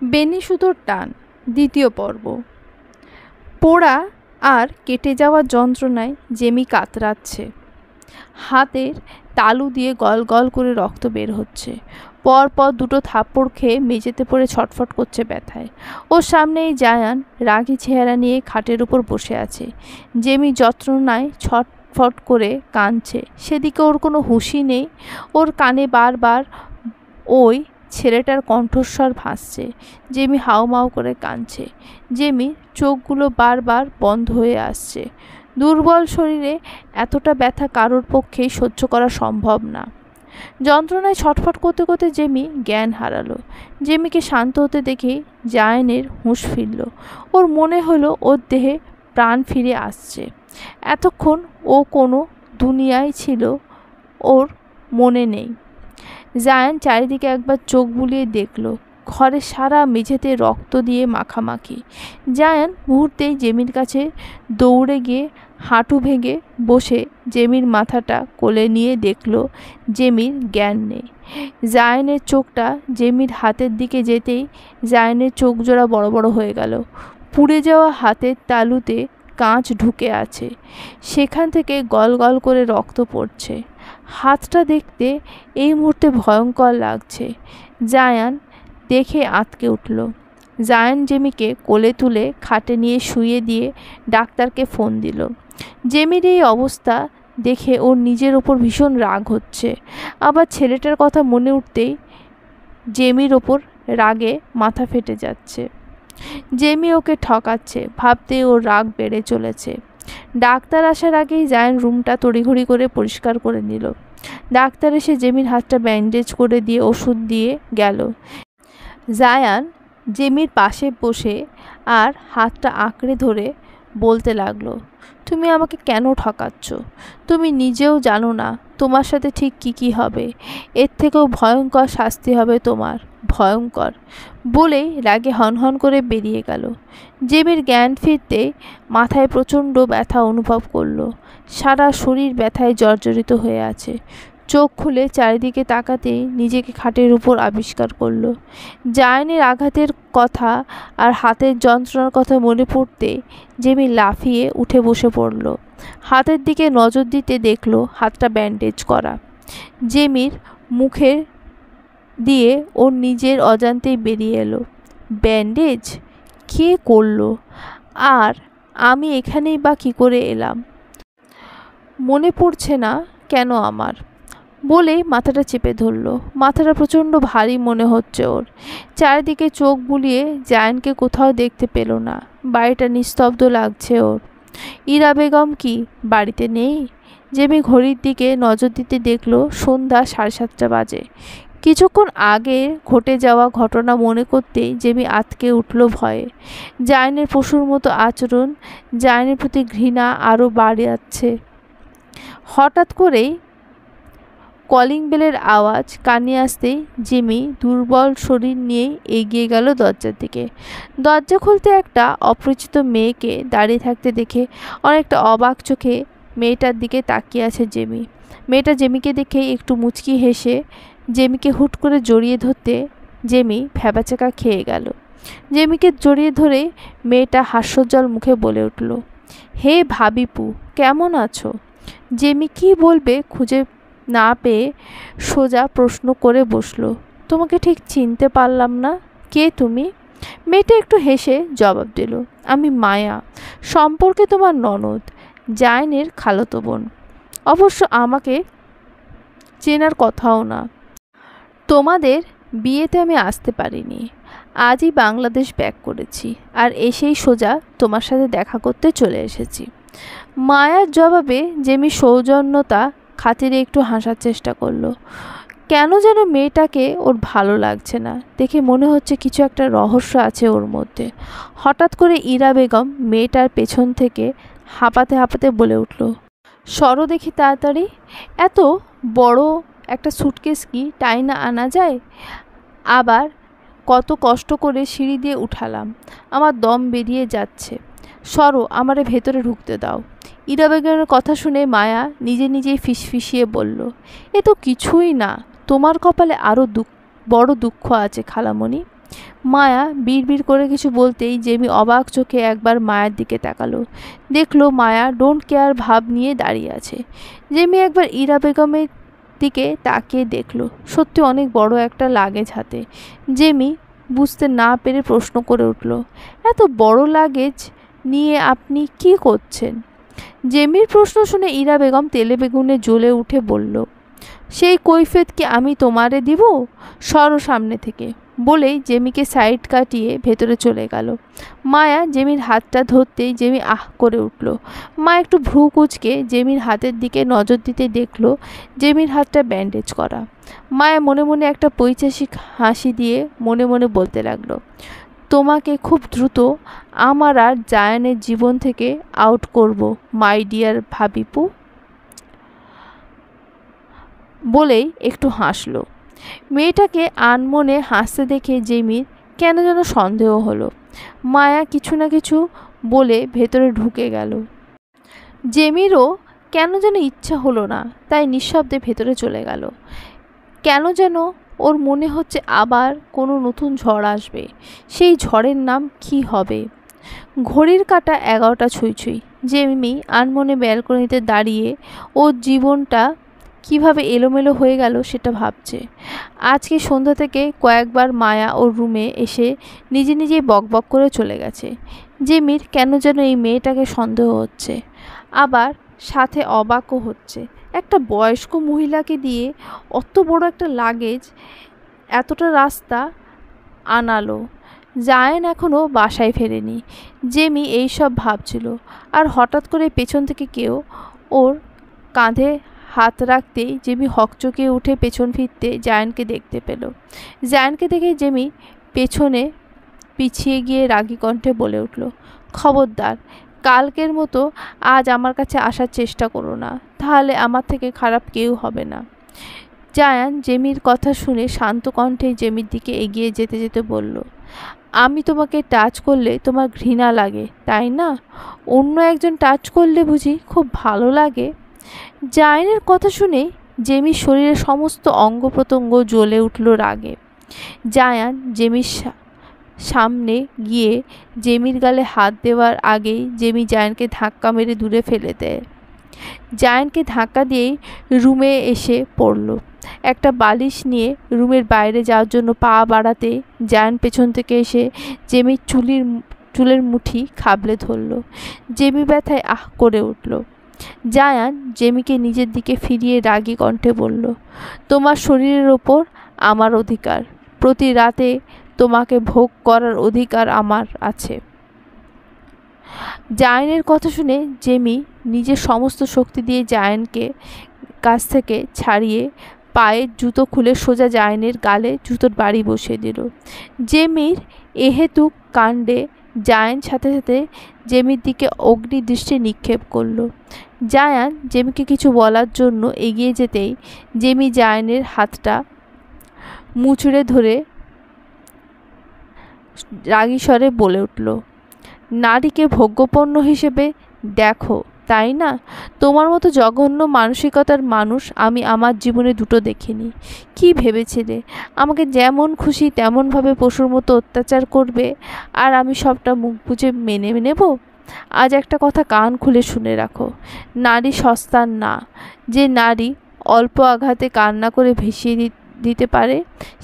বেনি সুতোর টান দ্বিতীয় পর্ব। পোড়া আর কেটে যাওয়ার যন্ত্রণায় জেমি কাতরাচ্ছে। হাতের তালু দিয়ে গল গল করে রক্ত বের হচ্ছে। পরপর দুটো থাপ্পড় খেয়ে মেঝেতে পড়ে ছটফট করছে ব্যথায়। ওর সামনেই জায়ান রাগী চেহারা নিয়ে খাটের উপর বসে আছে। জেমি যন্ত্রণায় ছটফট করে কাঁদছে, সেদিকে ওর কোনো হুঁশই নেই। ওর কানে বারবার ওই ছেলেটার কণ্ঠস্বর ভাসছে। জেমি হাউমাউ করে কাঁদছে। জেমি চোখগুলো বারবার বন্ধ হয়ে আসছে। দুর্বল শরীরে এতটা ব্যথা কারোর পক্ষেই সহ্য করা সম্ভব না। যন্ত্রণায় ছটফট করতে করতে জেমি জ্ঞান হারালো। জেমিকে শান্ত হতে দেখে জায়ানের হুঁশ ফিরল। ওর মনে হলো ওর দেহে প্রাণ ফিরে আসছে। এতক্ষণ ও কোনো দুনিয়ায় ছিল, ওর মনে নেই। জায়ান চারিদিকে একবার চোখ বুলিয়ে দেখল। ঘরে সারা মেঝেতে রক্ত দিয়ে মাখামাখি। জায়ান মুহূর্তেই জেমির কাছে দৌড়ে গিয়ে হাঁটু ভেঙে বসে জেমির মাথাটা কোলে নিয়ে দেখল জেমির জ্ঞান নেই। জায়ানের চোখটা জেমির হাতের দিকে যেতেই জায়ানের চোখ জোড়া বড় বড় হয়ে গেল। পুড়ে যাওয়া হাতের তালুতে কাঁচ ঢুকে আছে, সেখান থেকে গল গল করে রক্ত পড়ছে। হাতটা দেখতে এই মুহূর্তে ভয়ঙ্কর লাগছে। জায়ান দেখে আঁতকে উঠল। জায়ান জেমিকে কোলে তুলে খাটে নিয়ে শুইয়ে দিয়ে ডাক্তারকে ফোন দিল। জেমির এই অবস্থা দেখে ওর নিজের ওপর ভীষণ রাগ হচ্ছে। আবার ছেলেটার কথা মনে উঠতেই জেমির ওপর রাগে মাথা ফেটে যাচ্ছে। জেমি ওকে ঠকাচ্ছে ভাবতে ওর রাগ বেড়ে চলেছে। ডাক্তার আসার আগেই জায়ান রুমটা তড়িঘড়ি করে পরিষ্কার করে নিল। ডাক্তার এসে জেমির হাতটা ব্যান্ডেজ করে দিয়ে ওষুধ দিয়ে গেল। জায়ান জেমির পাশে বসে আর হাতটা আঁকড়ে ধরে বলতে লাগলো, তুমি আমাকে কেন ঠকাচ্ছ? তুমি নিজেও জানো না তোমার সাথে ঠিক কী হবে। এর থেকেও ভয়ঙ্কর শাস্তি হবে তোমার, ভয়ঙ্কর। বলেই রাগে হনহন করে বেরিয়ে গেল। জেমির জ্ঞান ফিরতে মাথায় প্রচণ্ড ব্যথা অনুভব করলো। সারা শরীর ব্যথায় জর্জরিত হয়ে আছে। চোখ খুলে চারিদিকে তাকাতেই নিজেকে খাটের উপর আবিষ্কার করলো। জায়ানের আঘাতের কথা আর হাতের যন্ত্রণার কথা মনে পড়তে জেমি লাফিয়ে উঠে বসে পড়ল। হাতের দিকে নজর দিতে দেখলো হাতটা ব্যান্ডেজ করা। জেমির মুখের দিয়ে ওর নিজের অজান্তেই বেরিয়ে এলো, ব্যান্ডেজ কে করলো? আর আমি এখানেই বা কী করে এলাম? মনে পড়ছে না কেন আমার। বলেই মাথাটা চেপে ধরল। মাথাটা প্রচণ্ড ভারী মনে হচ্ছে ওর। চারিদিকে চোখ বুলিয়ে জায়ানকে কোথাও দেখতে পেল না। বাড়িটা নিস্তব্ধ লাগছে ওর। ইরা বেগম কি বাড়িতে নেই? জেমি ঘড়ির দিকে নজর দিতে দেখল সন্ধ্যা 7:30 বাজে। কিছুক্ষণ আগে ঘটে যাওয়া ঘটনা মনে করতেই জেমি আঁতকে উঠল ভয়ে। জায়ানের পশুর মতো আচরণ, জায়ানের প্রতি ঘৃণা আরও বাড়াচ্ছে। হঠাৎ করেই কলিং বেলের আওয়াজ কানে আসতেই জেমি দুর্বল শরীর নিয়ে এগিয়ে গেল দরজার দিকে। দরজা খুলতে একটা অপরিচিত মেয়েকে দাঁড়িয়ে থাকতে দেখে অনেকটা অবাক চোখে মেয়েটার দিকে তাকিয়ে আছে জেমি। মেয়েটা জেমিকে দেখে একটু মুচকি হেসে জেমিকে হুট করে জড়িয়ে ধরতে জেমি ভ্যাবাচাকা খেয়ে গেল। জেমিকে জড়িয়ে ধরে মেয়েটা হাস্যোজ্জ্বল মুখে বলে উঠল, হে ভাবিপু, কেমন আছো? জেমি কি বলবে খুঁজে না পেয়ে সোজা প্রশ্ন করে বসলো, তোমাকে ঠিক চিনতে পারলাম না, কে তুমি? মেয়েটা একটু হেসে জবাব দিল, আমি মায়া, সম্পর্কে তোমার ননদ, জায়ানের খালাতো বোন। অবশ্য আমাকে চেনার কথাও না। তোমাদের বিয়েতে আমি আসতে পারিনি। আজই বাংলাদেশ ব্যাক করেছি আর এসেই সোজা তোমার সাথে দেখা করতে চলে এসেছি। মায়ার জবাবে জেমি সৌজন্যতা খাতিরে একটু হাসার চেষ্টা করলো। কেন যেন মেয়েটাকে ওর ভালো লাগছে না। দেখে মনে হচ্ছে কিছু একটা রহস্য আছে ওর মধ্যে। হঠাৎ করে ইরা বেগম মেয়েটার পেছন থেকে হাঁপাতে হাঁপাতে বলে উঠল, সরো দেখি তাড়াতাড়ি। এত বড় একটা সুটকেস কি টাইনা আনা যায়? আবার কত কষ্ট করে সিঁড়ি দিয়ে উঠালাম, আমার দম বেরিয়ে যাচ্ছে। সরো, আমারে ভেতরে ঢুকতে দাও। ইরা বেগমের কথা শুনে মায়া নিজে নিজেই ফিসফিসিয়ে বলল, এ তো কিছুই না, তোমার কপালে আরও বড় দুঃখ আছে খালামণি। মায়া বিড়বিড় করে কিছু বলতেই জেমি অবাক চোখে একবার মায়ের দিকে তাকালো। দেখলো মায়া ডোন্ট কেয়ার ভাব নিয়ে দাঁড়িয়ে আছে। জেমি একবার ইরা বেগমের দিকে তাকিয়ে দেখলো সত্যি অনেক বড় একটা লাগেজ হাতে। জেমি বুঝতে না পেরে প্রশ্ন করে উঠল, এত বড় লাগেজ নিয়ে আপনি কি করছেন? জেমির প্রশ্ন শুনে ইরা বেগম তেলে বেগুনে জ্বলে উঠে বলল, সেই কৈফিয়ত কি আমি তোমারে দিব? সরো সামনে থেকে, বলেই জেমিকে সাইড কাটিয়ে ভেতরে চলে গেল। মায়া জেমির হাতটা ধরতেই জেমি আহ করে উঠল। মা একটু ভ্রু কুঁচকে জেমির হাতের দিকে নজর দিতে দেখলো জেমির হাতটা ব্যান্ডেজ করা। মায়া মনে মনে একটা পৈশাচিক হাসি দিয়ে মনে মনে বলতে লাগলো, তোমাকে খুব দ্রুত আমার আর জায়ানের জীবন থেকে আউট করব মাই ডিয়ার ভাবিপু। বলেই একটু হাসলো। মেয়েটাকে আনমনে হাসতে দেখে জেমির কেন যেন সন্দেহ হলো। মায়া কিছু না কিছু বলে ভেতরে ঢুকে গেল। জেমিরও কেন যেন ইচ্ছা হলো না, তাই নিঃশব্দে ভেতরে চলে গেল। কেন যেন ওর মনে হচ্ছে আবার কোনো নতুন ঝড় আসবে। সেই ঝড়ের নাম কি হবে? ঘড়ির কাঁটা 11টা ছুঁই ছুঁই। জেমি আনমনে ব্যালকনিতে দাঁড়িয়ে ওর জীবনটা কিভাবে এলোমেলো হয়ে গেল সেটা ভাবছে। আজকে সন্ধ্যা থেকে কয়েকবার মায়া ওর রুমে এসে নিজে নিজেই বকবক করে চলে গেছে। জেমির কেন যেন এই মেয়েটাকে সন্দেহ হচ্ছে, আবার সাথে অবাকও হচ্ছে। একটা বয়স্ক মহিলাকে দিয়ে অত বড় একটা লাগেজ এতটা রাস্তা আনালো। জায়ান এখনও বাসায় ফেরেনি। জেমি এইসব ভাবছিল, আর হঠাৎ করে পেছন থেকে কেউ ওর কাঁধে হাত রাখতেই জেমি হকচকিয়ে উঠে পেছন ফিরতে জায়ানকে দেখতে পেল। জায়ানকে দেখে জেমি পেছনে পিছিয়ে গিয়ে রাগী কণ্ঠে বলে উঠল, খবরদার, কালকের মতো আজ আমার কাছে আসার চেষ্টা করো না, তাহলে আমার থেকে খারাপ কেউ হবে না। জায়ান জেমির কথা শুনে শান্ত কণ্ঠে জেমির দিকে এগিয়ে যেতে যেতে বলল, আমি তোমাকে টাচ করলে তোমার ঘৃণা লাগে তাই না? অন্য একজন টাচ করলে বুঝি খুব ভালো লাগে? জায়ানের কথা শুনে জেমির শরীরের সমস্ত অঙ্গ প্রত্যঙ্গ জ্বলে উঠল রাগে। জায়ান জেমির সামনে গিয়ে জেমির গালে হাত দেওয়ার আগেই জেমি জায়ানকে ধাক্কা মেরে দূরে ফেলে দেয়। জায়ানকে ধাক্কা দিয়েই রুমে এসে পড়ল। একটা বালিশ নিয়ে রুমের বাইরে যাওয়ার জন্য পা বাড়াতে জায়ান পেছন থেকে এসে জেমির চুলের মুঠি খাবলে ধরল। জেমি ব্যথায় আহ করে উঠল। জায়ান জেমিকে নিজের দিকে ফিরিয়ে রাগী কণ্ঠে বলল, তোমার শরীরের ওপর আমার অধিকার, প্রতি রাতে তোমাকে ভোগ করার অধিকার আমার আছে। জায়ানের কথা শুনে জেমি নিজের সমস্ত শক্তি দিয়ে জায়ানকে কাছ থেকে ছাড়িয়ে পায়ের জুতো খুলে সোজা জায়ানের গালে জুতোর বাড়ি বসিয়ে দিল। জেমির এহেতুক কাণ্ডে জায়ান সাথে সাথে জেমির দিকে অগ্নি দৃষ্টি নিক্ষেপ করল। জায়ান জেমিকে কিছু বলার জন্য এগিয়ে যেতেই জেমি জায়ানের হাতটা মুচড়ে ধরে রাগী স্বরে বলে উঠল, নারীকে ভোগ্যপণ্য হিসেবে দেখো তাই না? তোমার মতো জঘন্য মানসিকতার মানুষ আমি আমার জীবনে দুটো দেখিনি। কি ভেবেছিলে আমাকে যেমন খুশি তেমনভাবে পশুর মতো অত্যাচার করবে আর আমি সবটা মুখ বুজে মেনে নেব? আজ একটা কথা কান খুলে শুনে রাখো, নারী সস্তার না। যে নারী অল্প আঘাতে কান্না করে ভেসিয়ে দিতে পারে,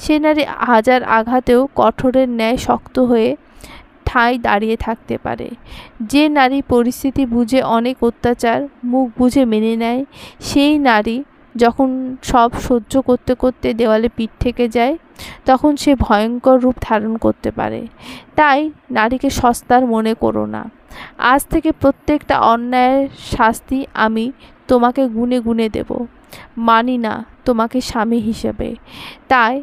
সে নারী হাজার আঘাতেও কঠোরের ন্যায় শক্ত হয়ে ঠাঁই দাঁড়িয়ে থাকতে পারে। যে নারী পরিস্থিতি বুঝে অনেক অত্যাচার মুখ বুঝে মেনে নেয়, সেই নারী যখন সব সহ্য করতে করতে দেওয়ালে পিঠ থেকে যায়, তখন সে ভয়ঙ্কর রূপ ধারণ করতে পারে। তাই নারীকে সস্তার মনে করো না। আজ থেকে প্রত্যেকটা অন্যায়ের শাস্তি আমি তোমাকে গুনে গুনে দেব। মানি না তোমাকে স্বামী হিসেবে, তাই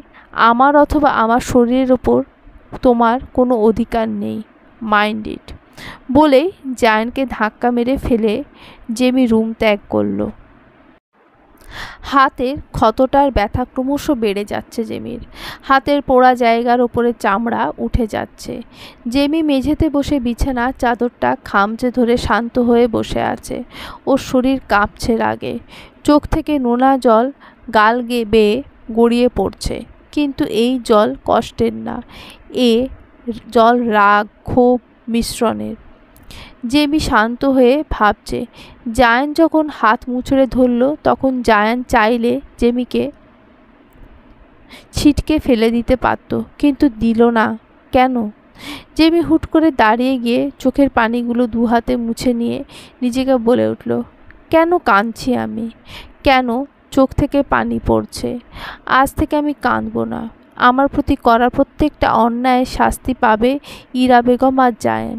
আমার অথবা আমার শরীরের ওপর তোমার কোনো অধিকার নেই। Mind it. বলেই জায়ানকে ধাক্কা মেরে ফেলে জেমি রুম ত্যাগ করল। হাতের ক্ষতটার ব্যথা ক্রমশ বেড়ে যাচ্ছে জেমির। হাতের পোড়া জায়গার ওপরে চামড়া উঠে যাচ্ছে। জেমি মেঝেতে বসে বিছানা চাদরটা খামচে ধরে শান্ত হয়ে বসে আছে। ওর শরীর কাঁপছে রাগে। চোখ থেকে নোনা জল গাল বেয়ে গড়িয়ে পড়ছে। কিন্তু এই জল কষ্টের না, এ জল রাগ ক্ষোভ মিশ্রণের। জেমি শান্ত হয়ে ভাবছে। জায়ান যখন হাত মুচড়ে ধরল তখন জায়ান চাইলে জেমিকে ছিটকে ফেলে দিতে পারত, কিন্তু দিল না। কেন? জেমি হুট করে দাঁড়িয়ে গিয়ে চোখের পানিগুলো দু হাতে মুছে নিয়ে নিজেকে বলে উঠল, কেন কাঁদছি আমি? কেন চোখ থেকে পানি পড়ছে? আজ থেকে আমি কাঁদব না। আমার প্রতি করা প্রত্যেকটা অন্যায় শাস্তি পাবে ইরা বেগম আর জায়ান।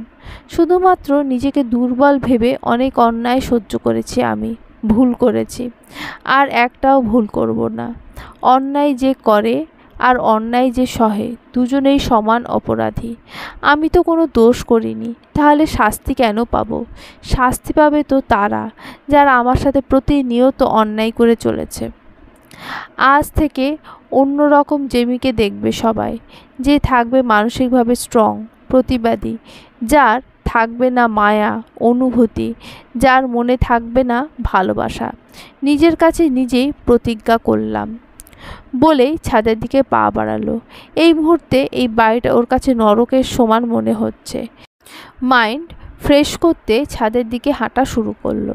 শুধুমাত্র নিজেকে দুর্বল ভেবে অনেক অন্যায় সহ্য করেছি আমি, ভুল করেছি, আর একটাও ভুল করব না। অন্যায় যে করে আর অন্যায় যে সহে দুজনেই সমান অপরাধী। আমি তো কোনো দোষ করিনি, তাহলে শাস্তি কেন পাবো? শাস্তি পাবে তো তারা যারা আমার সাথে প্রতিনিয়ত অন্যায় করে চলেছে। আজ থেকে অন্যরকম জেমিকে দেখবে সবাই, যে থাকবে মানসিকভাবে স্ট্রং, প্রতিবাদী, যার থাকবে না মায়া অনুভূতি, যার মনে থাকবে না ভালোবাসা। নিজের কাছে নিজেই প্রতিজ্ঞা করলাম বলেই ছাদের দিকে পা বাড়ালো। এই মুহূর্তে এই বাড়িটা ওর কাছে নরকের সমান মনে হচ্ছে। মাইন্ড ফ্রেশ করতে ছাদের দিকে হাঁটা শুরু করলো।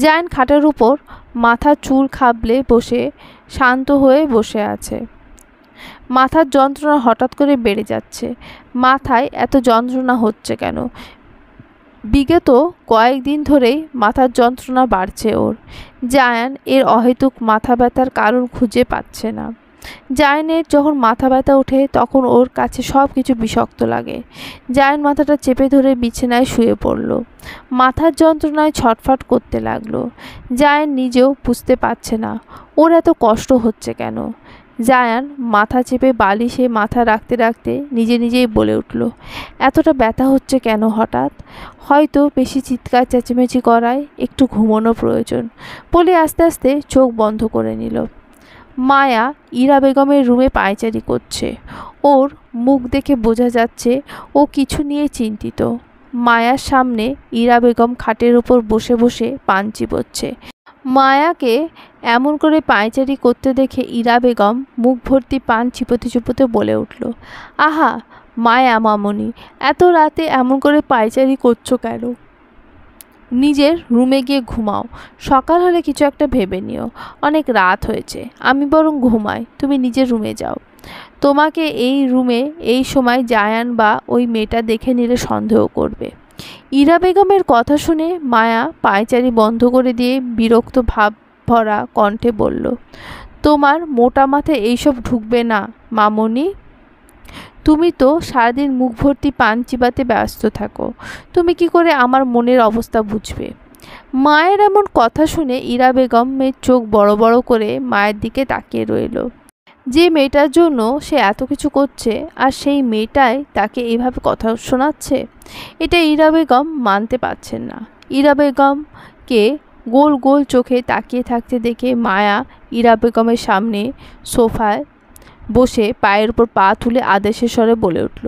জায়ান খাটের উপর মাথা চুল খাবলে বসে শান্ত হয়ে বসে আছে। মাথার যন্ত্রণা হঠাৎ করে বেড়ে যাচ্ছে। মাথায় এত যন্ত্রণা হচ্ছে কেন? বিগত কয়েকদিন ধরেই মাথার যন্ত্রণা বাড়ছে ওর। জায়ান এর অহেতুক মাথা ব্যথার কারণ খুঁজে পাচ্ছে না। জায়ানের যখন মাথা ব্যথা ওঠে তখন ওর কাছে সব কিছু বিষাক্ত লাগে। জায়ান মাথাটা চেপে ধরে বিছানায় শুয়ে পড়ল। মাথার যন্ত্রণায় ছটফট করতে লাগলো। জায়ান নিজেও বুঝতে পারছে না ওর এত কষ্ট হচ্ছে কেন। জায়ান মাথা চেপে বালিশে মাথা রাখতে রাখতে নিজে নিজেই বলে উঠল, এতটা ব্যথা হচ্ছে কেন হঠাৎ? হয়তো বেশি চিৎকার চেঁচামেচি করায় একটু ঘুমানো প্রয়োজন বলে আস্তে আস্তে চোখ বন্ধ করে নিল। মায়া ইরা বেগমের রুমে পায়চারি করছে। ওর মুখ দেখে বোঝা যাচ্ছে ও কিছু নিয়ে চিন্তিত। মায়ার সামনে ইরা বেগম খাটের ওপর বসে বসে পান চিবোচ্ছে। মায়াকে এমন করে পায়চারি করতে দেখে ইরা বেগম মুখ ভর্তি পান চিপোতে চিপোতে বলে উঠল, আহা মায়া মামনি, এত রাতে এমন করে পায়চারি করছো কেন? নিজের রুমে গিয়ে ঘুমাও, সকাল হলে কিছু একটা ভেবে নিও। অনেক রাত হয়েছে, আমি বরং ঘুমাই, তুমি নিজের রুমে যাও। তোমাকে এই রুমে এই সময় জায়ান বা ওই মেয়েটা দেখে নিলে সন্দেহ করবে। ইরা বেগমের কথা শুনে মায়া পায়চারি বন্ধ করে দিয়ে বিরক্ত ভাব ভরা কণ্ঠে বলল, তোমার মোটা মাথায় এইসব ঢুকবে না মামনি। তুমি তো সারাদিন মুখ ভর্তি পান চিবাতে ব্যস্ত থাকো, তুমি কি করে আমার মনের অবস্থা বুঝবে? মায়ের এমন কথা শুনে ইরা বেগমের চোখ বড় বড় করে মায়ের দিকে তাকিয়ে রইল। যে মেয়েটার জন্য সে এত কিছু করছে আর সেই মেয়েটাই তাকে এইভাবে কথা শোনাচ্ছে, এটা ইরা বেগম মানতে পারছেন না। ইরা বেগমকে গোল গোল চোখে তাকিয়ে থাকতে দেখে মায়া ইরা বেগমের সামনে সোফায় বসে পায়ের উপর পা তুলে আদেশের স্বরে বলে উঠল,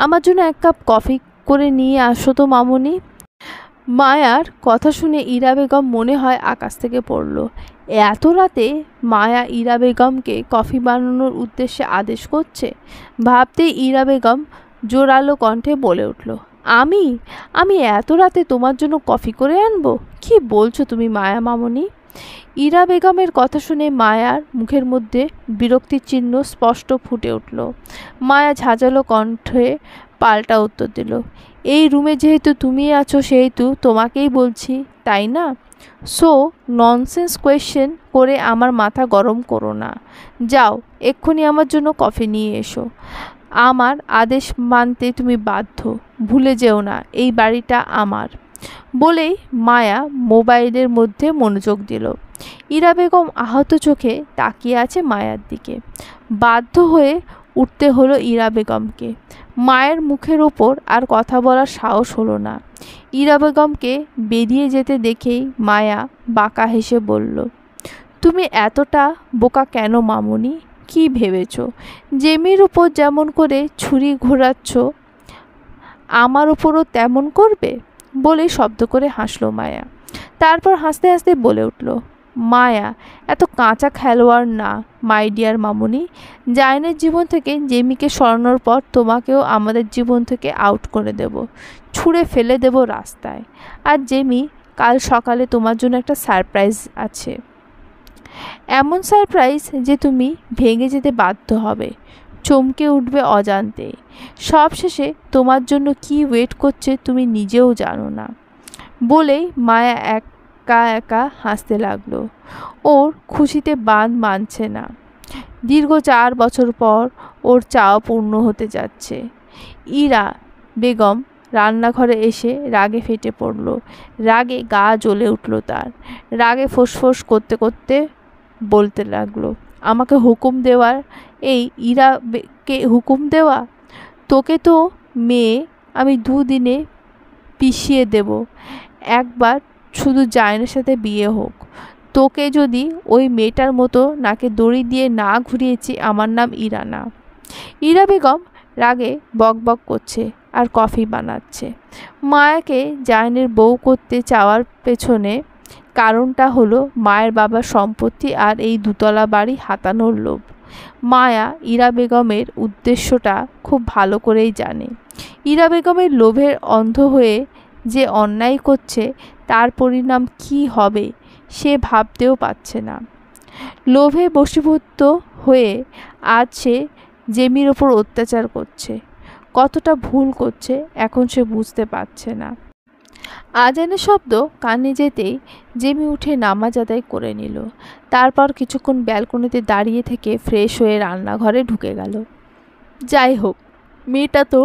আমার জন্য এক কাপ কফি করে নিয়ে আসো তো মামনি। মায়ার কথা শুনে ইরা বেগম মনে হয় আকাশ থেকে পড়ল। এত রাতে মায়া ইরা বেগমকে কফি বানানোর উদ্দেশ্যে আদেশ করছে ভাবতেই ইরা বেগম জোরালো কণ্ঠে বলে উঠল, আমি আমি এত রাতে তোমার জন্য কফি করে আনবো? কি বলছো তুমি মায়া মামনি? ইরা বেগমের কথা শুনে মায়ার মুখের মধ্যে বিরক্তির চিহ্ন স্পষ্ট ফুটে উঠল। মায়া ঝাঁঝালো কণ্ঠে পাল্টা উত্তর দিল, এই রুমে যেহেতু তুমি আছো সেহেতু তোমাকেই বলছি, তাই না? সো ননসেন্স কোয়েশ্চেন করে আমার মাথা গরম করো না। যাও এক্ষুনি আমার জন্য কফি নিয়ে এসো। আমার আদেশ মানতে তুমি বাধ্য, ভুলে যেও না এই বাড়িটা আমার। বলেই মায়া মোবাইলের মধ্যে মনোযোগ দিল। ইরা বেগম আহত চোখে তাকিয়ে আছে মায়ার দিকে। বাধ্য হয়ে উঠতে হলো ইরা বেগমকে। মায়ের মুখের ওপর আর কথা বলার সাহস হলো না। ইরা বেগমকে বেরিয়ে যেতে দেখেই মায়া বাঁকা হেসে বলল, তুমি এতটা বোকা কেন মামনি? কি ভেবেছ জেমির উপর যেমন করে ছুরি ঘোরাচ্ছ আমার উপরও তেমন করবে? বলে শব্দ করে হাসল মায়া। তারপর হাসতে হাসতে বলে উঠল, মায়া এত কাঁচা খেলোয়াড় না মাই ডিয়ার মামুনি। জায়নের জীবন থেকে জেমিকে সরানোর পর তোমাকেও আমাদের জীবন থেকে আউট করে দেব, ছুঁড়ে ফেলে দেব রাস্তায়। আর জেমি, কাল সকালে তোমার জন্য একটা সারপ্রাইজ আছে, এমন সারপ্রাইজ যে তুমি ভেঙে যেতে বাধ্য হবে, চমকে উঠবে অজান্তে। সবশেষে তোমার জন্য কি ওয়েট করছে তুমি নিজেও জানো না। বলেই মায়া একা একা হাসতে লাগলো। ওর খুশিতে বাঁধ মানছে না। দীর্ঘ 4 বছর পর ওর চাওয়া পূর্ণ হতে যাচ্ছে। ইরা বেগম রান্নাঘরে এসে রাগে ফেটে পড়ল। রাগে গা জ্বলে উঠল তার। রাগে ফোঁস করতে করতে বলতে লাগলো, আমাকে হুকুম দেওয়ার, এই ইরাকে হুকুম দেওয়া? তোকে তো মেয়ে আমি 2 দিনে পিষিয়ে দেব। একবার শুধু জায়নের সাথে বিয়ে হোক। তোকে যদি ওই মেয়েটার মতো নাকে দড়ি দিয়ে না ঘুরিয়েছি আমার নাম ইরা না। ইরা বেগম রাগে বকবক করছে আর কফি বানাচ্ছে। মায়াকে জায়নের বউ করতে চাওয়ার পেছনে কারণটা হলো মায়ের বাবার সম্পত্তি আর এই 2 তলা বাড়ি হাতানোর লোভ। মায়া ইরা বেগমের উদ্দেশ্যটা খুব ভালো করেই জানে। ইরা বেগমের লোভের অন্ধ হয়ে যে অন্যায় করছে তার পরিণাম কি হবে সে ভাবতেও পারছে না। লোভে বশীভূত হয়ে আজ সে জেমির ওপর অত্যাচার করছে। কতটা ভুল করছে এখন সে বুঝতে পারছে না। আজানের শব্দ কানে যেতেই জেমি উঠে নামাজ আদায় করে নিল। তারপর কিছুক্ষণ ব্যালকনিতে দাঁড়িয়ে থেকে ফ্রেশ হয়ে রান্নাঘরে ঢুকে গেল। যাই হোক, মেয়েটা তো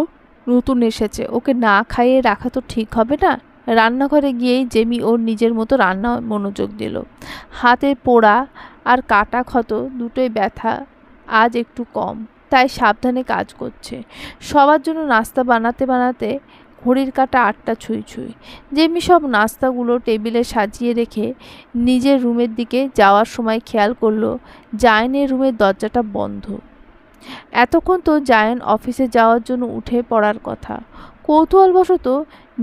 নতুন এসেছে, ওকে না খাইয়ে রাখা তো ঠিক হবে না। রান্নাঘরে গিয়েই জেমি ওর নিজের মতো রান্না মনোযোগ দিল। হাতের পোড়া আর কাটা ক্ষত দুটোই ব্যথা আজ একটু কম, তাই সাবধানে কাজ করছে। সবার জন্য নাস্তা বানাতে বানাতে ঘড়ির কাঁটা 8টা ছুঁই ছুঁই। জেমি সব নাস্তাগুলো টেবিলে সাজিয়ে রেখে নিজের রুমের দিকে যাওয়ার সময় খেয়াল করলো জায়নের রুমের দরজাটা বন্ধ। এতক্ষণ তো জায়ন অফিসে যাওয়ার জন্য উঠে পড়ার কথা। কৌতূহলবশত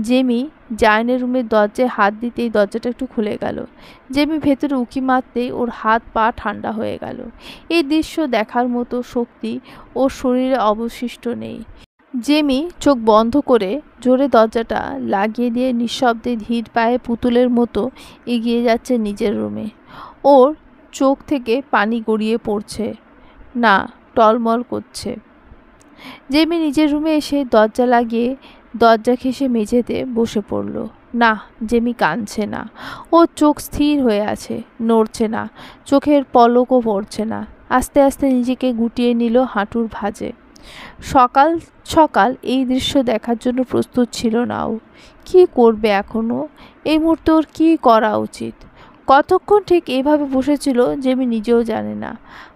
জেমি জায়নের রুমের দরজায় হাত দিতেই দরজাটা একটু খুলে গেল। জেমি ভেতরে উঁকি মারতেই ওর হাত পা ঠান্ডা হয়ে গেল। এই দৃশ্য দেখার মতো শক্তি ওর শরীরে অবশিষ্ট নেই। জেমি চোখ বন্ধ করে জোরে দরজাটা লাগিয়ে দিয়ে নিঃশব্দে ধীর পায়ে পুতুলের মতো এগিয়ে যাচ্ছে নিজের রুমে। ওর চোখ থেকে পানি গড়িয়ে পড়ছে না, টলমল করছে। জেমি নিজের রুমে এসে দরজা লাগিয়ে দরজা ঘেঁষে মেঝেতে বসে পড়ল। না, জেমি কাঁদছে না। ওর চোখ স্থির হয়ে আছে, নড়ছে না, চোখের পলকও পড়ছে না। আস্তে আস্তে নিজেকে গুটিয়ে নিল হাঁটুর ভাঁজে। সকাল সকাল এই দৃশ্য দেখার জন্য প্রস্তুত ছিল না ও। কী করবে এখনও? এই মুহূর্তে ওর কী করা উচিত? কতক্ষণ ঠিক এইভাবে বসেছিল জেমি নিজেও জানে না।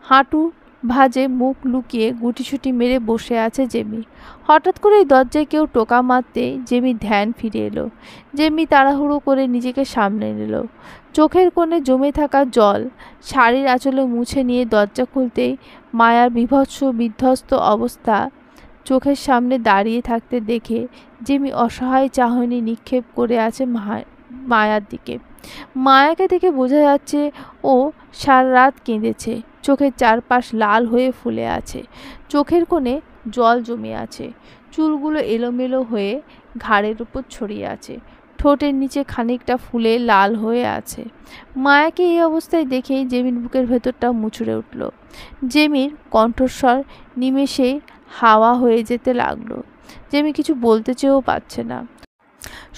হাঁটু ভাঁজে মুখ লুকিয়ে গুটিসুটি মেরে বসে আছে জেমি। হঠাৎ করে দরজায় কেউ টোকা মারতে জেমি ধ্যান ফিরে এলো। জেমি তাড়াহুড়ো করে নিজেকে সামলে নিল। চোখের কোণে জমে থাকা জল শাড়ির আঁচলে মুছে নিয়ে দরজা খুলতেই মায়ার বিভৎস বিধ্বস্ত অবস্থা চোখের সামনে দাঁড়িয়ে থাকতে দেখে জেমি অসহায় চাহনি নিক্ষেপ করে আছে মায়ার দিকে। মায়াকে দেখে বোঝা যাচ্ছে ও সারা রাত কেঁদেছে। চোখের চারপাশ লাল হয়ে ফুলে আছে, চোখের কোণে জল জমে আছে, চুলগুলো এলোমেলো হয়ে ঘাড়ের উপর ছড়িয়ে আছে, ঠোঁটের নিচে খানিকটা ফুলে লাল হয়ে আছে। মায়াকে এই অবস্থায় দেখেই জেমির বুকের ভেতরটা মুচড়ে উঠল। জেমির কণ্ঠস্বর নিমেষেই হাওয়া হয়ে যেতে লাগলো। জেমি কিছু বলতে চেয়েও পারছে না।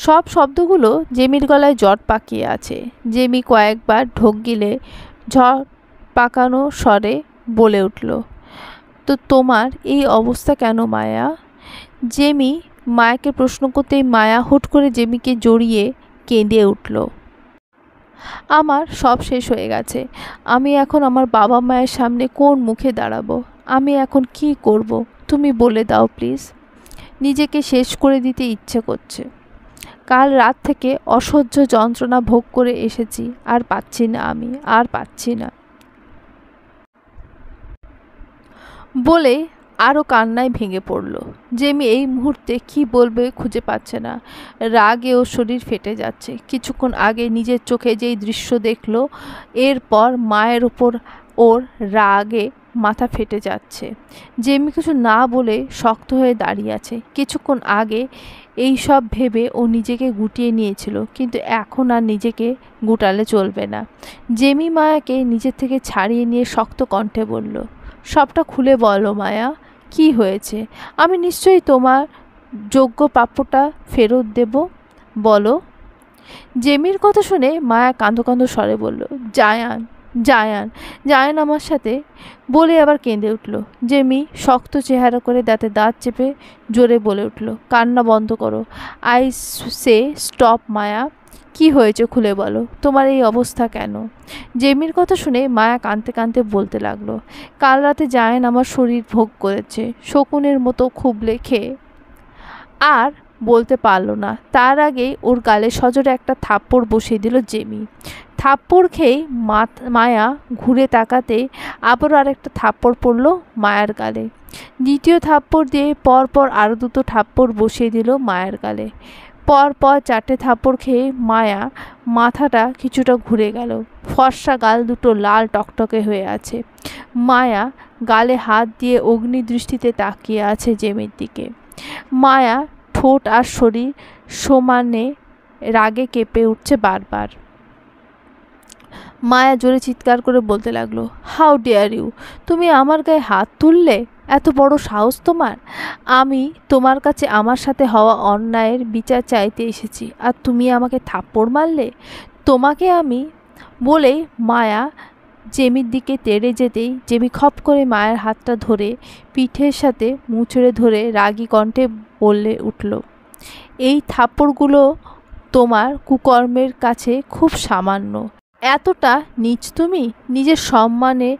সব শব্দগুলো জেমির গলায় জট পাকিয়ে আছে। জেমি কয়েকবার ঢোক গিলে ঝড় পাকানো স্বরে বলে উঠল, তো তোমার এই অবস্থা কেন মায়া? জেমি মায়াকে প্রশ্ন করতেই মায়া হুট করে জেমিকে জড়িয়ে কেঁদে উঠল। আমার সব শেষ হয়ে গেছে। আমি এখন আমার বাবা মায়ের সামনে কোন মুখে দাঁড়াবো? আমি এখন কি করব? তুমি বলে দাও প্লিজ। নিজেকে শেষ করে দিতে ইচ্ছে করছে। কাল রাত থেকে অসহ্য যন্ত্রণা ভোগ করে এসেছি, আর পাচ্ছি না, আমি আর পাচ্ছি না। বলে আরও কান্নায় ভেঙে পড়ল। জেমি এই মুহূর্তে কি বলবে খুঁজে পাচ্ছে না। রাগে ওর শরীর ফেটে যাচ্ছে। কিছুক্ষণ আগে নিজের চোখে যেই দৃশ্য দেখলো, এরপর মায়ের ওপর ওর রাগে মাথা ফেটে যাচ্ছে। জেমি কিছু না বলে শক্ত হয়ে দাঁড়িয়ে আছে। কিছুক্ষণ আগে এই সব ভেবে ও নিজেকে গুটিয়ে নিয়েছিল, কিন্তু এখন আর নিজেকে গুটালে চলবে না। জেমি মায়াকে নিজের থেকে ছাড়িয়ে নিয়ে শক্ত কণ্ঠে বলল, সবটা খুলে বলো মায়া, কি হয়েছে? আমি নিশ্চয়ই তোমার যোগ্য প্রাপ্যটা ফেরত দেব, বলো। জেমির কথা শুনে মায়া কাঁদো কাঁদো স্বরে বলল, জায়ান জায়ান জায়ান আমার সাথে, বলে আবার কেঁদে উঠল। জেমি শক্ত চেহারা করে দাঁতে দাঁত চেপে জোরে বলে উঠল, কান্না বন্ধ করো। আই সে স্টপ মায়া, কি হয়েছে খুলে বলো, তোমার এই অবস্থা কেন? জেমির কথা শুনে মায়া কাঁদতে কাঁদতে বলতে লাগলো, কাল রাতে জায়ান আমার শরীর ভোগ করেছে শকুনের মতো খুবলে খেয়ে। আর বলতে পারল না, তার আগেই ওর গালে সজোরে একটা থাপ্পড় বসিয়ে দিল জেমি। থাপ্পড় খেয়েই মায়া ঘুরে তাকাতে আবারও আরেকটা থাপ্পড় পড়ল মায়ার গালে। দ্বিতীয় থাপ্পড় দিয়ে পরপর আরও দুটো থাপ্পড় বসিয়ে দিল মায়ের গালে। পরপর 4টে থাপ্পড় খেয়ে মায়া মাথাটা কিছুটা ঘুরে গেল। ফর্সা গাল দুটো লাল টকটকে হয়ে আছে। মায়া গালে হাত দিয়ে অগ্নিদৃষ্টিতে তাকিয়ে আছে জেমির দিকে। মায়া ঠোঁট আর শরীর সমানে রাগে কেঁপে উঠছে বারবার। মায়া জোরে চিৎকার করে বলতে লাগলো, হাউ ডেয়ার ইউ, তুমি আমার গায়ে হাত তুললে? এত বড় সাহস তোমার? আমি তোমার কাছে আমার সাথে হওয়া অন্যায়ের বিচার চাইতে এসেছি, আর তুমি আমাকে থাপ্পড় মারলে? তোমাকে আমি, বলেই মায়া জেমির দিকে তেড়ে যেতেই জেমি খপ করে মায়ের হাতটা ধরে পিঠের সাথে মুচড়ে ধরে রাগী কণ্ঠে বলে উঠল, এই থাপ্পড়গুলো তোমার কুকর্মের কাছে খুব সামান্য। এতটা নীচ তুমি? নিজের সম্মানে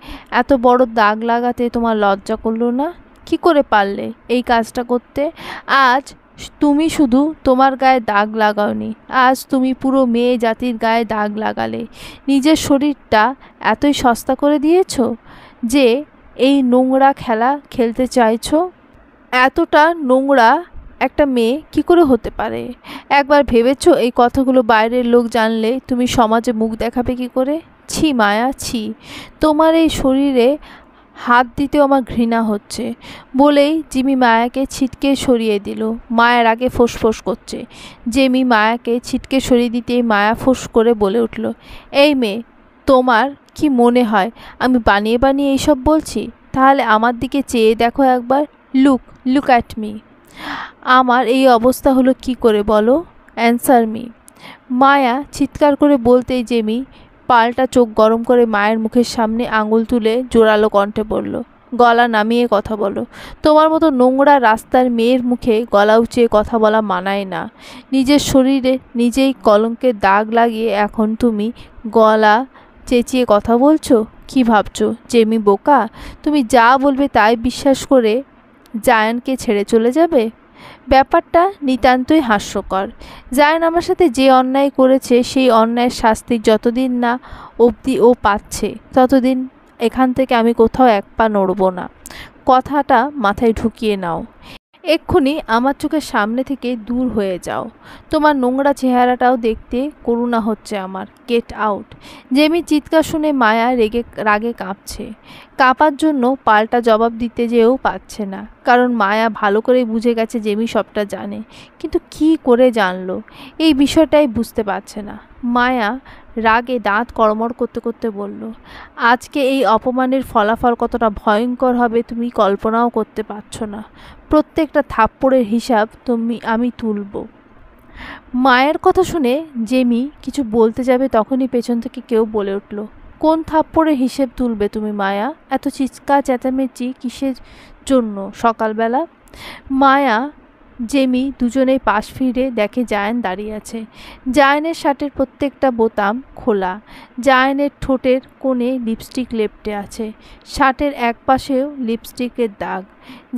এত বড় দাগ লাগাতে তোমার লজ্জা করলো না? কি করে পারলে এই কাজটা করতে? আজ তুমি শুধু তোমার গায়ে দাগ লাগাওনি, আজ তুমি পুরো মেয়ে জাতির গায়ে দাগ লাগালে। নিজের শরীরটা এতই সস্তা করে দিয়েছো যে এই নোংরা খেলা খেলতে চাইছো? এতটা নোংরা একটা মেয়ে কি করে হতে পারে? একবার ভেবেছো এই কথাগুলো বাইরের লোক জানলে তুমি সমাজে মুখ দেখাবে কি করে? ছি মায়া, ছি, তোমার এই শরীরে হাত দিতেও আমার ঘৃণা হচ্ছে, বলেই জিমি মায়াকে ছিটকে সরিয়ে দিল। মায়ের আগে ফোঁস করছে। জেমি মায়াকে ছিটকে সরিয়ে দিতেই মায়া ফোঁস করে বলে উঠল, এই মেয়ে, তোমার কি মনে হয় আমি বানিয়ে বানিয়ে এইসব বলছি? তাহলে আমার দিকে চেয়ে দেখো একবার, লুক অ্যাট মি। আমার এই অবস্থা হলো কি করে বলো? Answer me. মায়া চিৎকার করে বলতেই জেমি পাল্টা চোখ গরম করে মায়ের মুখের সামনে আঙুল তুলে জোরালো কণ্ঠে বলল, গলা নামিয়ে কথা বলো। তোমার মতো নোংরা রাস্তার মেয়ের মুখে গলা উঁচিয়ে কথা বলা মানায় না। নিজের শরীরে নিজেই কলঙ্কের দাগ লাগিয়ে এখন তুমি গলা চেঁচিয়ে কথা বলছো? কি ভাবছো জেমি বোকা, তুমি যা বলবে তাই বিশ্বাস করে জায়ানকে ছেড়ে চলে যাবে? ব্যাপারটা নিতান্তই হাস্যকর। জায়ান আমার সাথে যে অন্যায় করেছে সেই অন্যায়ের শাস্তি যতদিন না অবধি ও পাচ্ছে ততদিন এখান থেকে আমি কোথাও এক পা নড়ব না। কথাটা মাথায় ঢুকিয়ে নাও। এক্ষুনি আমার চোখের সামনে থেকে দূর হয়ে যাও। তোমার নোংরা চেহারাটাও দেখতে করুণা হচ্ছে আমার। Get out. জেমি চিৎকার শুনে মায়া রাগে কাঁপছে। কাঁপার জন্য পাল্টা জবাব দিতে যেও পাচ্ছে না, কারণ মায়া ভালো করেই বুঝে গেছে জেমি সবটা জানে। কিন্তু কি করে জানলো এই বিষয়টাই বুঝতে পারছে না। মায়া রাগে দাঁত কড়মড় করতে করতে বলল, আজকে এই অপমানের ফলাফল কতটা ভয়ঙ্কর হবে তুমি কল্পনাও করতে পারছো না। প্রত্যেকটা থাপ্পড়ের হিসাব আমি তুলব। মায়ের কথা শুনে জেমি কিছু বলতে যাবে তখনই পেছন থেকে কেউ বলে উঠল, কোন থাপ্পড়ের হিসেব তুলবে তুমি মায়া? এত চিৎকার চেঁচামেচি কিসের জন্য সকালবেলা? মায়া জেমি দুজনেই পাশ ফিরে দেখে জায়ান দাঁড়িয়ে আছে। জায়ানের শার্টের প্রত্যেকটা বোতাম খোলা। জায়ানের ঠোঁটের কোণে লিপস্টিক লেপ্টে আছে। শার্টের এক পাশেও লিপস্টিকের দাগ।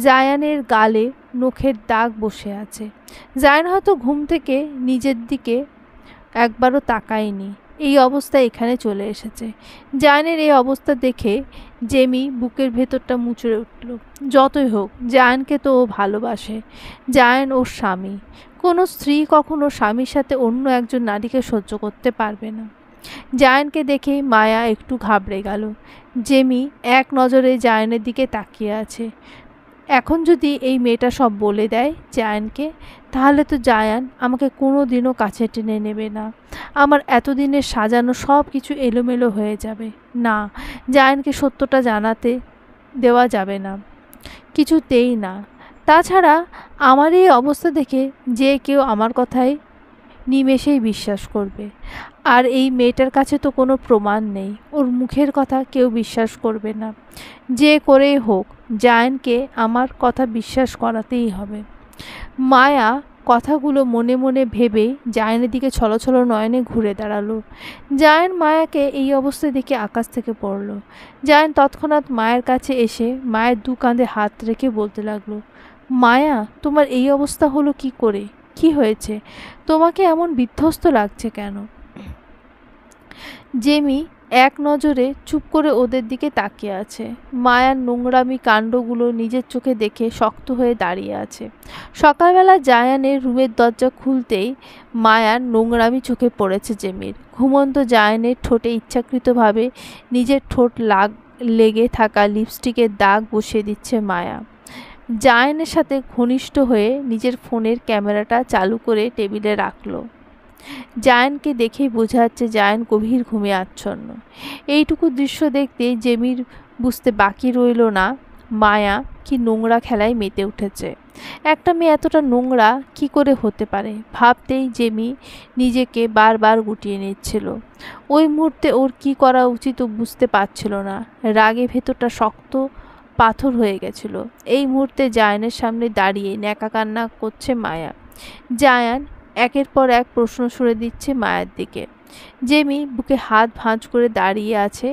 জায়ানের গালে নখের দাগ বসে আছে। জায়ান হয়তো ঘুম থেকে নিজের দিকে একবারও তাকায়নি। এই অবস্থা এখানে চলে এসেছে। জায়ানের এই অবস্থা দেখে জেমি বুকের ভেতরটা মুচড়ে উঠল। যতই হোক, জায়ানকে তো ও ভালোবাসে। জায়ান ওর স্বামী। কোনো স্ত্রী কখনো স্বামীর সাথে অন্য একজন নারীকে সহ্য করতে পারবে না। জায়ানকে দেখেই মায়া একটু ঘাবড়ে গেল। জেমি এক নজরে জায়ানের দিকে তাকিয়ে আছে। এখন যদি এই মেয়েটা সব বলে দেয় জায়ানকে, তাহলে তো জায়ান আমাকে কোনো দিনও কাছে টেনে নেবে না। আমার এতদিনের সাজানো সব কিছু এলোমেলো হয়ে যাবে। না, জায়ানকে সত্যটা জানাতে দেওয়া যাবে না, কিছুতেই না। তাছাড়া আমার এই অবস্থা দেখে যে কেউ আমার কথায় নিমেষেই বিশ্বাস করবে। আর এই মেয়েটার কাছে তো কোনো প্রমাণ নেই, ওর মুখের কথা কেউ বিশ্বাস করবে না। যে করেই হোক জায়ানকে আমার কথা বিশ্বাস করাতেই হবে। মায়া কথাগুলো মনে মনে ভেবে জায়ানের দিকে ছলছল নয়নে ঘুরে দাঁড়ালো। জায়ান মায়াকে এই অবস্থায় দেখে আকাশ থেকে পড়ল। জায়ান তৎক্ষণাৎ মায়ের কাছে এসে মায়ের দু কাঁধে হাত রেখে বলতে লাগলো, মায়া, তোমার এই অবস্থা হলো কি করে? কি হয়েছে? তোমাকে এমন বিধ্বস্ত লাগছে কেন? জেমি এক নজরে চুপ করে ওদের দিকে তাকিয়ে আছে। মায়ার নোংরামি কাণ্ডগুলো নিজের চোখে দেখে শক্ত হয়ে দাঁড়িয়ে আছে। সকালবেলা জায়ানের রুমের দরজা খুলতেই মায়ার নোংরামি চোখে পড়েছে জেমির। ঘুমন্ত জায়ানের ঠোঁটে ইচ্ছাকৃতভাবে নিজের ঠোঁট লেগে থাকা লিপস্টিকের দাগ বসিয়ে দিচ্ছে মায়া। জায়ানের সাথে ঘনিষ্ঠ হয়ে নিজের ফোনের ক্যামেরাটা চালু করে টেবিলে রাখলো। জায়ানকে দেখেই বোঝা যাচ্ছে জায়ান গভীর ঘুমে আচ্ছন্ন। এইটুকু দৃশ্য দেখতে জেমির বুঝতে বাকি রইল না মায়া কি নোংরা খেলায় মেতে উঠেছে। একটা মেয়ে এতটা নোংরা কি করে হতে পারে ভাবতেই জেমি নিজেকে বারবার গুটিয়ে নিচ্ছিল। ওই মুহূর্তে ওর কি করা উচিত ও বুঝতে পারছিল না। রাগে ভেতরটা শক্ত পাথর হয়ে গেছিল। এই মুহূর্তে জায়ানের সামনে দাঁড়িয়ে ন্যাকা কান্না করছে মায়া। জায়ান একের পর এক প্রশ্ন ছুড়ে দিচ্ছে মায়ের দিকে। জেমি বুকে হাত ভাঁজ করে দাঁড়িয়ে আছে।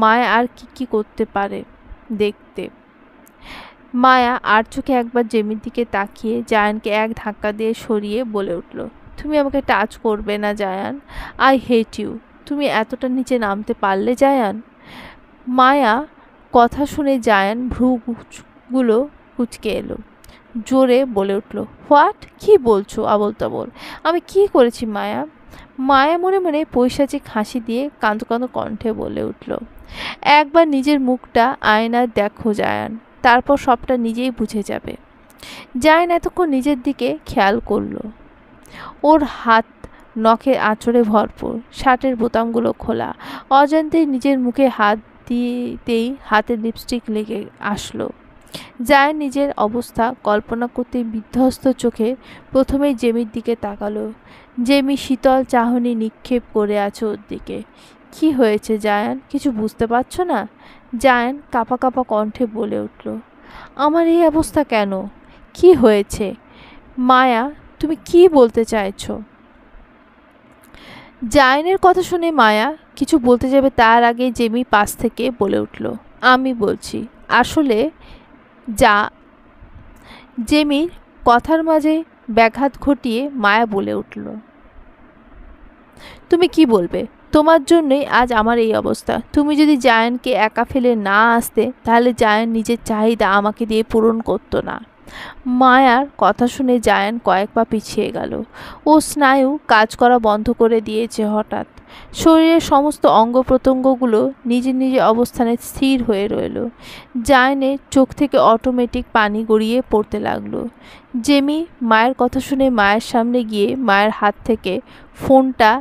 মায়া আর কি করতে পারে দেখতে। মায়া আর চোখে একবার জেমির দিকে তাকিয়ে জায়ানকে এক ধাক্কা দিয়ে সরিয়ে বলে উঠল, তুমি আমাকে টাচ করবে না জায়ান, আই হেট ইউ। তুমি এতটা নিচে নামতে পারলে জায়ান? মায়া কথা শুনে জায়ান ভ্রুগুলো কুঁচকে এলো। জোরে বলে উঠল, হোয়াট? কি বলছো আবোল তাবোল? আমি কি করেছি মায়া? মায়া মনে মনে পৈশাচিক হাসি দিয়ে কাঁদো কাঁদো কণ্ঠে বলে উঠল, একবার নিজের মুখটা আয়নায় দেখো জায়ান, তারপর সবটা নিজেই বুঝে যাবে। জায়ান এতক্ষণ নিজের দিকে খেয়াল করলো। ওর হাত নখের আঁচড়ে ভরপুর, শার্টের বোতামগুলো খোলা। অজান্তেই নিজের মুখে হাত দিতেই হাতে লিপস্টিক লেগে আসলো। জায়ান নিজের অবস্থা কল্পনা করতে বিধ্বস্ত চোখে প্রথমেই জেমির দিকে তাকালো। জেমি শীতল চাহনি নিক্ষেপ করে আছে ওর দিকে। কি হয়েছে জায়ান, কিছু বুঝতে পারছো না? জায়ান কাঁপা কাঁপা কণ্ঠে বলে উঠল, আমার এই অবস্থা কেন? কি হয়েছে? মায়া, তুমি কি বলতে চাইছো? জায়ানের কথা শুনে মায়া কিছু বলতে যাবে তার আগে জেমি পাশ থেকে বলে উঠল, আমি বলছি। আসলে জেমির কথার মাঝে ব্যাঘাত ঘটিয়ে মায়া বলে উঠল, তুমি কি বলবে? তোমার জন্যই আজ আমার এই অবস্থা। তুমি যদি জায়ানকে একা ফেলে না আসতে, তাহলে জায়ান নিজের চাহিদা আমাকে দিয়ে পূরণ করতো না। মায়ার কথা শুনে জায়ান কয়েক পা পিছিয়ে গেল। ও স্নায়ু কাজ করা বন্ধ করে দিয়েছে হঠাৎ। শরীরের সমস্ত অঙ্গ প্রত্যঙ্গগুলো নিজের নিজের অবস্থানে স্থির হয়ে রইল। জায়ানের চোখ থেকে অটোমেটিক পানি গড়িয়ে পড়তে লাগলো। জেমি মায়ের কথা শুনে মায়ের সামনে গিয়ে মায়ের হাত থেকে ফোনটা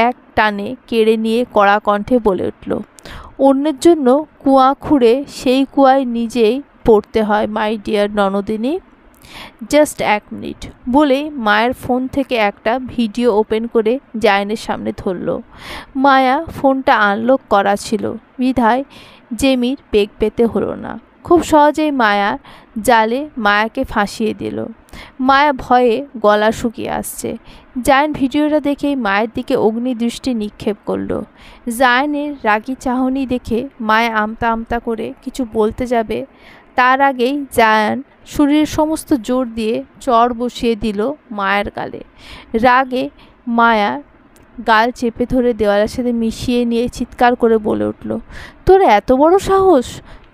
এক টানে কেড়ে নিয়ে কড়া কণ্ঠে বলে উঠল, অন্যের জন্য কুয়া খুঁড়ে সেই কুয়ায় নিজেই পড়তে হয় মাই ডিয়ার ননদিনী। জাস্ট এক মিনিট বলেই মায়ের ফোন থেকে একটা ভিডিও ওপেন করে জায়ানের সামনে ধরল। মায়া ফোনটা আনলক করা ছিল বিধায় জেমির বেগ পেতে হলো না। খুব সহজেই মায়ার জালে মায়াকে ফাঁসিয়ে দিল। মায়া ভয়ে গলা শুকিয়ে আসছে। জায়ান ভিডিওটা দেখেই মায়ের দিকে অগ্নিদৃষ্টি নিক্ষেপ করলো। জায়ানের রাগী চাহনি দেখে মায়া আমতা আমতা করে কিছু বলতে যাবে, তার আগেই জায়ান শরীরের সমস্ত জোর দিয়ে চড় বসিয়ে দিল মায়ের গালে। রাগে মায়ার গাল চেপে ধরে দেওয়ালের সাথে মিশিয়ে নিয়ে চিৎকার করে বলে উঠল, তোর এত বড় সাহস!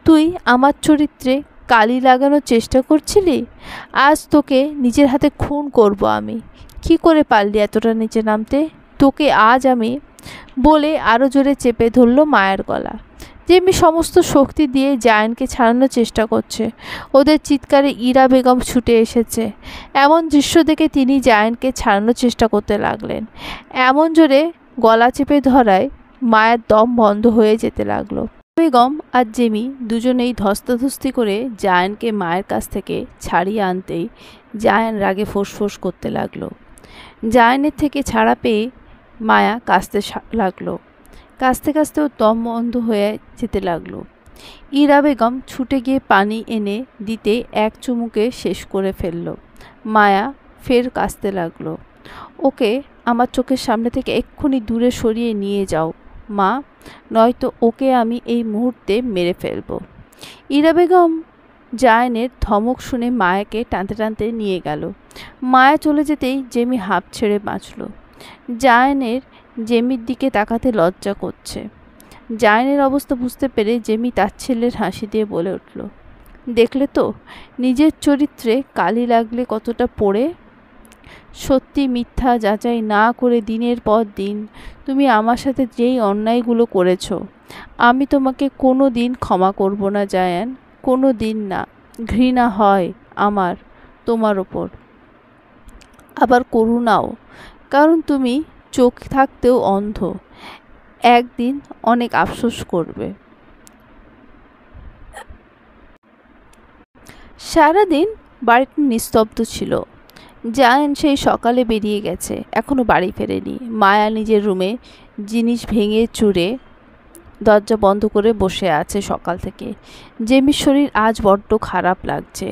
তুই আমার চরিত্রে কালি লাগানোর চেষ্টা করছিলি? আজ তোকে নিজের হাতে খুন করব আমি। কি করে পারলি এতটা নিচে নামতে? তোকে আজ আমি, বলে আরও জোরে চেপে ধরল মায়ের গলা। জেমি সমস্ত শক্তি দিয়ে জায়ানকে ছাড়ানোর চেষ্টা করছে। ওদের চিৎকারে ইরা বেগম ছুটে এসেছে। এমন দৃশ্য দেখে তিনি জায়ানকে ছাড়ানোর চেষ্টা করতে লাগলেন। এমন জোরে গলা চেপে ধরায় মায়ের দম বন্ধ হয়ে যেতে লাগলো। বেগম আর জেমি দুজনেই ধস্তাধস্তি করে জায়ানকে মায়ের কাছ থেকে ছাড়িয়ে আনতেই জায়ান রাগে ফোঁস করতে লাগলো। জায়ানের থেকে ছাড়া পেয়ে মায়া কাঁদতে লাগলো। কাঁদতে কাঁদতে ওর দম বন্ধ হয়ে যেতে লাগলো। ইরা বেগম ছুটে গিয়ে পানি এনে দিতে এক চুমুকে শেষ করে ফেলল। মায়া ফের কাঁদতে লাগলো। ওকে আমার চোখের সামনে থেকে এক্ষুনি দূরে সরিয়ে নিয়ে যাও মা, নয়তো ওকে আমি এই মুহূর্তে মেরে ফেলব। ইরা বেগম জায়ানের ধমক শুনে মায়াকে টানতে টানতে নিয়ে গেল। মায়া চলে যেতেই জেমি হাঁপ ছেড়ে বাঁচল। জায়ানের জেমির দিকে তাকাতে লজ্জা করছে। জায়ানের অবস্থা বুঝতে পেরে জেমি তাচ্ছিল্যের হাসি দিয়ে বলে উঠল, দেখলে তো নিজের চরিত্রে কালি লাগলে কতটা পড়ে। সত্যি মিথ্যা যাচাই না করে দিনের পর দিন তুমি আমার সাথে যেই অন্যায়গুলো করেছ, আমি তোমাকে কোনো দিন ক্ষমা করব না জায়ান, কোনো দিন না। ঘৃণা হয় আমার তোমার ওপর, আবার করুণাও, কারণ তুমি চোখ থাকতেও অন্ধ। একদিন অনেক আফসোস করবে। সারাদিন বাড়িটা নিস্তব্ধ ছিল। জায়ান সেই সকালে বেরিয়ে গেছে, এখনো বাড়ি ফেরেনি। মায়া নিজের রুমে জিনিস ভেঙে চুরে দরজা বন্ধ করে বসে আছে সকাল থেকে। জেমির শরীর আজ বড্ড খারাপ লাগছে।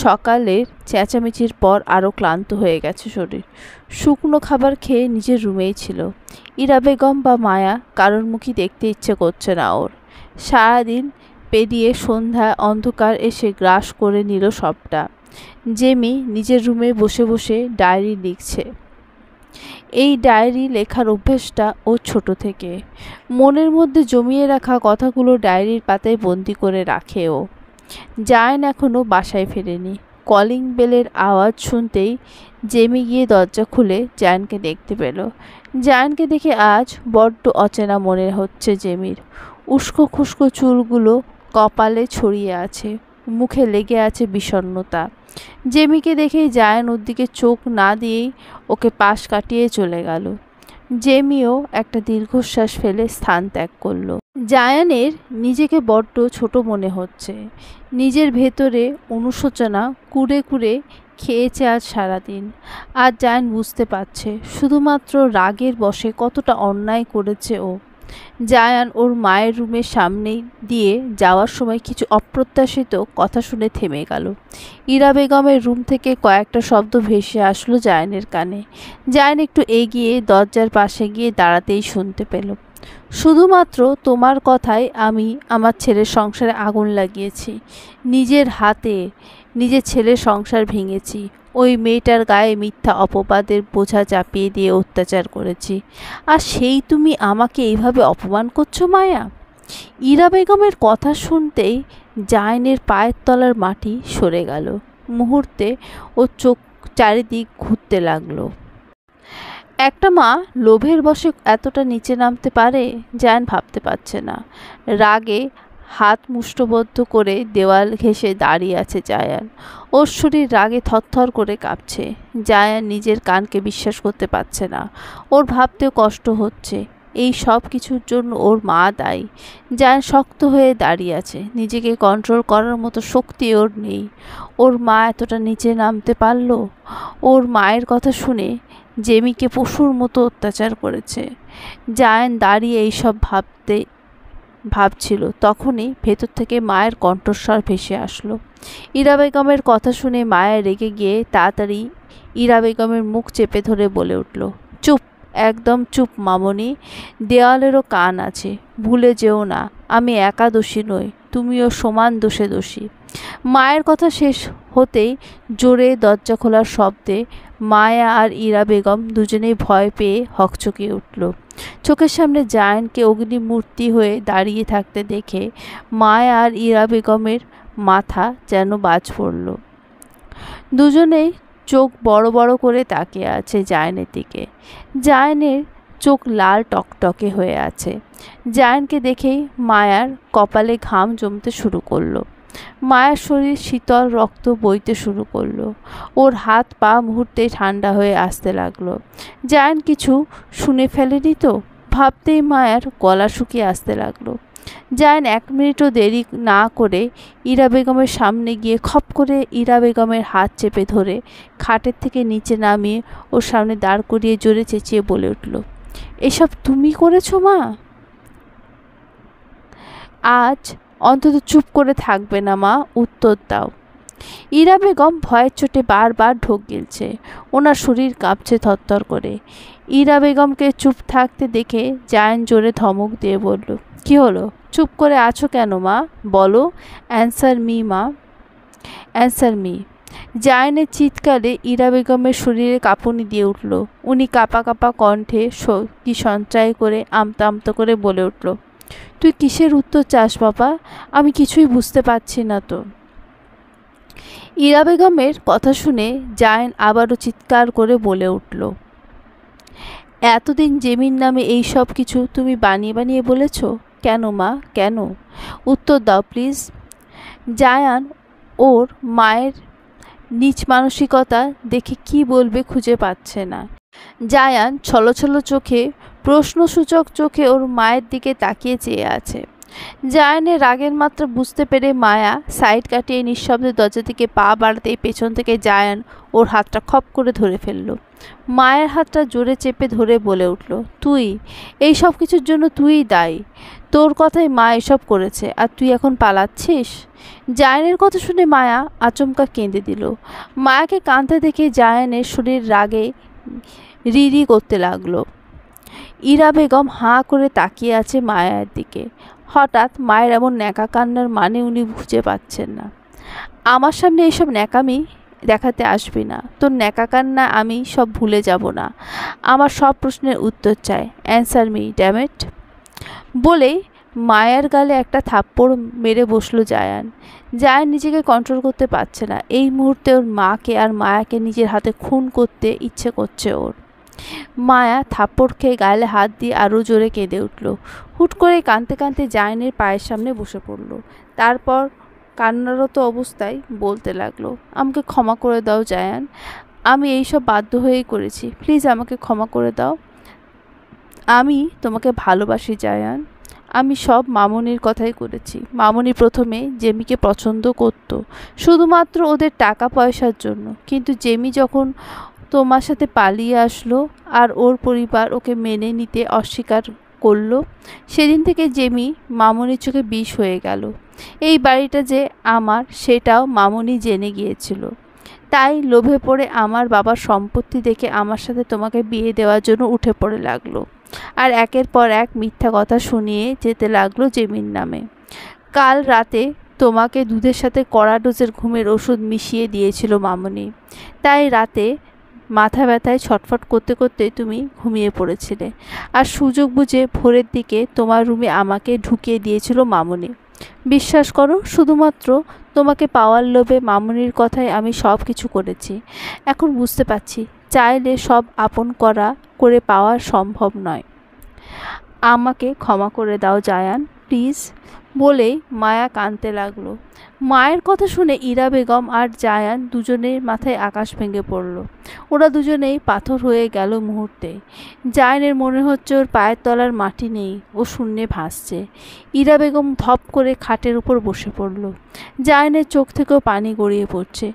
সকালের চেঁচামেচির পর আরও ক্লান্ত হয়ে গেছে শরীর। শুকনো খাবার খেয়ে নিজের রুমেই ছিল। ইরা বেগম বা মায়া কারোর মুখই দেখতে ইচ্ছে করছে না ওর। সারাদিন পেরিয়ে সন্ধ্যা অন্ধকার এসে গ্রাস করে নিল সবটা। জেমি নিজের রুমে বসে বসে ডায়েরি লিখছে। এই ডায়েরি লেখার অভ্যেসটা ও ছোট থেকে। মনের মধ্যে জমিয়ে রাখা কথাগুলো ডায়েরির পাতায় বন্দি করে রাখে ও। জায়ান এখনও বাসায় ফেরেনি। কলিং বেলের আওয়াজ শুনতেই জেমি গিয়ে দরজা খুলে জায়ানকে দেখতে পেল। জায়ানকে দেখে আজ বড্ড অচেনা মনে হচ্ছে জেমির। উস্কো খুস্কো চুলগুলো কপালে ছড়িয়ে আছে, মুখে লেগে আছে বিষণ্ণতা। জেমিকে দেখেই জায়ান ওর দিকে চোখ না দিয়েই ওকে পাশ কাটিয়ে চলে গেল। জেমিও একটা দীর্ঘশ্বাস ফেলে স্থান ত্যাগ করলো। জায়ানের নিজেকে বড্ড ছোট মনে হচ্ছে। নিজের ভেতরে অনুশোচনা কুরে কুরে খেয়েছে আজ সারাদিন। আজ জায়ান বুঝতে পারছে শুধুমাত্র রাগের বশে কতটা অন্যায় করেছে ও। জায়ান ওর মায়ের রুমের সামনে দিয়ে যাওয়ার সময় কিছু অপ্রত্যাশিত কথা শুনে থেমে গেল। ইরা বেগমের রুম থেকে কয়েকটা শব্দ ভেসে আসলো জায়ানের কানে। জায়ান একটু এগিয়ে দরজার পাশে গিয়ে দাঁড়াতেই শুনতে পেল, শুধুমাত্র তোমার কথায় আমি আমার ছেলের সংসারে আগুন লাগিয়েছি। নিজের হাতে নিজের ছেলের সংসার ভেঙেছি। ওই মেয়েটার গায়ে মিথ্যা অপবাদের বোঝা চাপিয়ে দিয়ে অত্যাচার করেছি। আর সেই তুমি আমাকে এইভাবে অপমান করছো মায়া? ইরা বেগমের কথা শুনতেই জায়ানের পায়ের তলার মাটি সরে গেল। মুহূর্তে ওর চোখ চারিদিক ঘুরতে লাগলো। একটা মা লোভের বশে এতটা নিচে নামতে পারে জায়ান ভাবতে পারছে না। রাগে হাত মুষ্টবদ্ধ করে দেওয়াল ঘেঁষে দাঁড়িয়ে আছে জায়ান। ওর শরীর রাগে থরথর করে কাঁপছে। জায়ান নিজের কানকে বিশ্বাস করতে পারছে না। ওর ভাবতেও কষ্ট হচ্ছে এই সব কিছুর জন্য ওর মা দায়ী। জায়ান শক্ত হয়ে দাঁড়িয়ে আছে। নিজেকে কন্ট্রোল করার মতো শক্তি ওর নেই। ওর মা এতটা নিচে নামতে পারল? ওর মায়ের কথা শুনে জেমিকে পশুর মতো অত্যাচার করেছে। জায়ান দাঁড়িয়ে এইসব ভাবছিল, তখনই ভেতর থেকে মায়ের কণ্ঠস্বর ভেসে আসলো। ইরা বেগমের কথা শুনে মায়া রেগে গিয়ে তাড়াতাড়ি ইরা বেগমের মুখ চেপে ধরে বলে উঠল, চুপ, একদম চুপ মামনি। দেওয়ালেরও কান আছে, ভুলে যেও না আমি একা দোষী নই, তুমিও সমান দোষে দোষী। মায়ের কথা শেষ হতেই জোরে দরজা খোলার শব্দে মায়া আর ইরা বেগম দুজনেই ভয় পেয়ে হকচকিয়ে উঠল। চোখের সামনে জায়ানকে অগ্নিমূর্তি হয়ে দাঁড়িয়ে থাকতে দেখে মায়া আর ইরা বেগমের মাথা যেন বাজ পড়ল। দুজনেই চোখ বড় বড় করে তাকিয়ে আছে জায়ানের দিকে। জায়ানের চোখ লাল টকটকে হয়ে আছে। জায়ানকে দেখেই মায়ার কপালে ঘাম জমতে শুরু করলো। মায়ের শরীর শীতল রক্ত বইতে শুরু করলো। ওর হাত পা মুহূর্তে ঠান্ডা হয়ে আসতে লাগলো। জায়ান কিছু শুনে ফেলেনি তো ভাবতেই মায়ের গলা শুকিয়ে আসতে লাগলো। জায়ান 1 মিনিটও দেরি না করে ইরা বেগমের সামনে গিয়ে খপ করে ইরা বেগমের হাত চেপে ধরে খাটের থেকে নিচে নামিয়ে ওর সামনে দাঁড় করিয়ে জোরে চেঁচিয়ে বলে উঠল, এসব তুমি করেছো মা? আজ অন্তত চুপ করে থাকবে না মা, উত্তর দাও। ইরা বেগম ভয়ের চোটে বারবার ঢোক গিলছে। ওনার শরীর কাঁপছে থরথর করে। ইরা বেগমকে চুপ থাকতে দেখে জায়ান জোরে ধমক দিয়ে বলল, কি হলো? চুপ করে আছো কেন মা? বলো, অ্যান্সার মি মা, অ্যান্সার মি। জায়ানের চিৎকারে ইরা বেগমের শরীরে কাঁপুনি দিয়ে উঠল। উনি কাঁপা কাঁপা কণ্ঠে শক্তি সঞ্চয় করে আমতা আমতা করে বলে উঠল, তুই কিসের উত্তর চাস বাবা? আমি কিছুই বুঝতে পারছি না তো। ইরা বেগমের কথা শুনে জায়ান আবারও চিৎকার করে বলে উঠল, এতদিন জেমির নামে এই সব কিছু তুমি বানিয়ে বানিয়ে বলেছ কেন মা, কেন? উত্তর দাও প্লিজ। জায়ান ওর মায়ের নীচ মানসিকতা দেখে কি বলবে খুঁজে পাচ্ছে না। জায়ান ছলছল চোখে, প্রশ্নসূচক চোখে ওর মায়ের দিকে তাকিয়ে চেয়ে আছে। জায়ানের রাগের মাত্রা বুঝতে পেরে মায়া সাইড কাটিয়ে নিঃশব্দে দরজা থেকে পা বাড়াতেই পেছন থেকে জায়ান ওর হাতটা খপ করে ধরে ফেলল। মায়ের হাতটা জোরে চেপে ধরে বলে উঠল, তুই এই সব কিছুর জন্য তুইই দায়ী। তোর কথাই মা এসব করেছে আর তুই এখন পালাচ্ছিস? জায়ানের কথা শুনে মায়া আচমকা কেঁদে দিল। মায়াকে কাঁদতে দেখে জায়ানের শরীর রাগে রিরি করতে লাগলো। ইরা বেগম হাঁ করে তাকিয়ে আছে মায়ের দিকে। হঠাৎ মায়ের এমন ন্যাকা কান্নার মানে উনি বুঝে পাচ্ছেন না। আমার সামনে এইসব ন্যাকামি দেখাতে আসবি না, তোর ন্যাকা কান্না আমি সব ভুলে যাব না। আমার সব প্রশ্নের উত্তর চাই, অ্যান্সার মি ড্যামেট। বলেই মায়ের গালে একটা থাপ্পড় মেরে বসলো জায়ান। জায়ান নিজেকে কন্ট্রোল করতে পারছে না। এই মুহূর্তে ওর মাকে আর মায়াকে নিজের হাতে খুন করতে ইচ্ছে করছে ওর। মায়া থাপ্পড় খেয়ে গালে হাত দিয়ে আরও জোরে কেঁদে উঠল। হুট করে কাঁদতে কাঁদতে জায়ানের পায়ের সামনে বসে পড়ল। তারপর কান্নারত অবস্থায় বলতে লাগলো, আমাকে ক্ষমা করে দাও জায়ান, আমি এইসব বাধ্য হয়েই করেছি, প্লিজ আমাকে ক্ষমা করে দাও। আমি তোমাকে ভালোবাসি জায়ান, আমি সব মামনির কথাই করেছি। মামনি প্রথমে জেমিকে পছন্দ করত শুধুমাত্র ওদের টাকা পয়সার জন্য, কিন্তু জেমি যখন তোমার সাথে পালিয়ে আসলো আর ওর পরিবার ওকে মেনে নিতে অস্বীকার করলো, সেদিন থেকে জেমি মামনির চোখে বিষ হয়ে গেল। এই বাড়িটা যে আমার সেটাও মামনি জেনে গিয়েছিল। তাই লোভে পড়ে আমার বাবার সম্পত্তি দেখে আমার সাথে তোমাকে বিয়ে দেওয়ার জন্য উঠে পড়ে লাগলো আর একের পর এক মিথ্যা কথা শুনিয়ে যেতে লাগলো জেমির নামে। কাল রাতে তোমাকে দুধের সাথে কড়া ডোজের ঘুমের ওষুধ মিশিয়ে দিয়েছিল মামনি, তাই রাতে মাথা ব্যথায় ছটফট করতে করতে তুমি ঘুমিয়ে পড়েছিলে আর সুযোগ বুঝে ভোরের দিকে তোমার রুমে আমাকে ঢুকিয়ে দিয়েছিল মামনি। বিশ্বাস করো, শুধুমাত্র তোমাকে পাওয়ার লোভে মামনির কথায় আমি সব কিছু করেছি। এখন বুঝতে পারছি চাইলে সব আপন করে পাওয়া সম্ভব নয়। আমাকে ক্ষমা করে দাও জায়ান, প্লিজ। বলেই মায়া কাঁদতে লাগলো। মায়ের কথা শুনে ইরা বেগম আর জায়ান দুজনের মাথায় আকাশ ভেঙে পড়ল। ওরা দুজনেই পাথর হয়ে গেল মুহূর্তে। জায়ানের মনে হচ্ছে ওর পায়ের তলার মাটি নেই, ও শূন্যে ভাসছে। ইরা বেগম ধপ করে খাটের উপর বসে পড়ল। জায়ানের চোখ থেকেও পানি গড়িয়ে পড়ছে।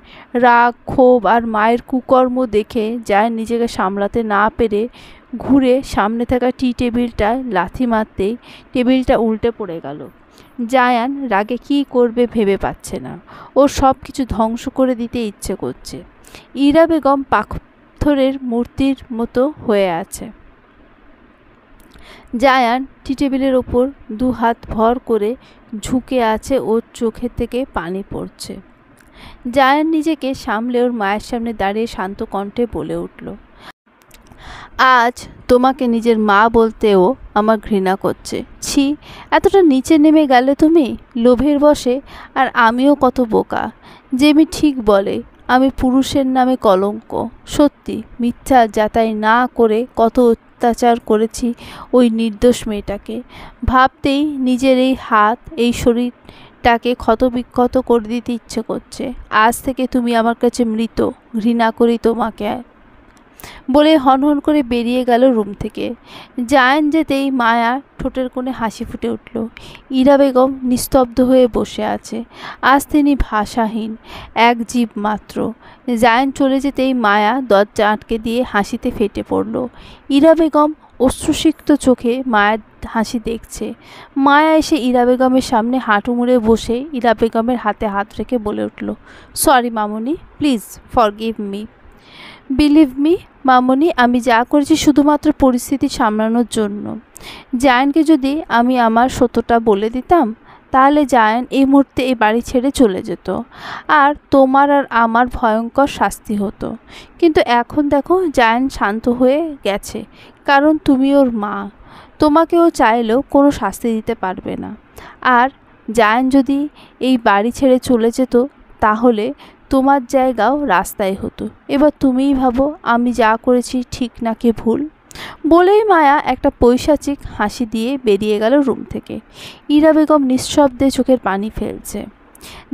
রাগ, ক্ষোভ আর মায়ের কুকর্ম দেখে জায়ান নিজেকে সামলাতে না পেরে ঘুরে সামনে থাকা টি টেবিলটায় লাথি মারতেই টেবিলটা উল্টে পড়ে গেল। জায়ান রাগে কী করবে ভেবে পাচ্ছে না। ওর সব কিছু ধ্বংস করে দিতে ইচ্ছে করছে। ইরা বেগম পাথরের মূর্তির মতো হয়ে আছে। জায়ান টি টেবিলের ওপর 2 হাত ভর করে ঝুঁকে আছে, ওর চোখের থেকে পানি পড়ছে। জায়ান নিজেকে সামলে ওর মায়ের সামনে দাঁড়িয়ে শান্ত কণ্ঠে বলে উঠল, আজ তোমাকে নিজের মা বলতেও আমার ঘৃণা করছে। ছি, এতটা নিচে নেমে গেলে তুমি লোভের বশে। আর আমিও কত বোকা। জেমি ঠিক বলে, আমি পুরুষের নামে কলঙ্ক। সত্যি মিথ্যা যাতাই না করে কত অত্যাচার করেছি ওই নির্দোষ মেয়েটাকে। ভাবতেই নিজের এই হাত, এই শরীরটাকে ক্ষতবিক্ষত করে দিতে ইচ্ছে করছে। আজ থেকে তুমি আমার কাছে মৃত, ঘৃণা করি তোমাকে, বলে হনহন করে বেরিয়ে গেল রুম থেকে। জায়ান যেতেই মায়া ঠোঁটের কোণে হাসি ফুটে উঠল। ইরা বেগম নিস্তব্ধ হয়ে বসে আছে। আজ তিনি ভাষাহীন, এক জীব মাত্র। জায়ান চলে যেতেই মায়া দরজা আটকে দিয়ে হাসিতে ফেটে পড়ল। ইরা বেগম অশ্রুসিক্ত চোখে মায়ের হাসি দেখছে। মায়া এসে ইরা বেগমের সামনে হাঁটু মুড়ে বসে ইরা বেগমের হাতে হাত রেখে বলে উঠল, সরি মামুনি, please forgive me. Believe me মামনি, আমি যা করেছি শুধুমাত্র পরিস্থিতি সামলানোর জন্য। জায়ানকে যদি আমি আমার সত্যটা বলে দিতাম, তাহলে জায়ান এই মুহূর্তে এই বাড়ি ছেড়ে চলে যেত, আর তোমার আর আমার ভয়ঙ্কর শাস্তি হতো। কিন্তু এখন দেখো, জায়ান শান্ত হয়ে গেছে, কারণ তুমি ওর মা। তোমাকে ও চাইলেও কোনো শাস্তি দিতে পারবে না। আর জায়ান যদি এই বাড়ি ছেড়ে চলে যেত, তাহলে তোমার জায়গাও রাস্তায় হতো। এবার তুমিই ভাবো আমি যা করেছি ঠিক নাকি ভুল। বলেই মায়া একটা পৈশাচিক হাসি দিয়ে বেরিয়ে গেল রুম থেকে। ইরা বেগম নিঃশব্দে চোখের পানি ফেলছে।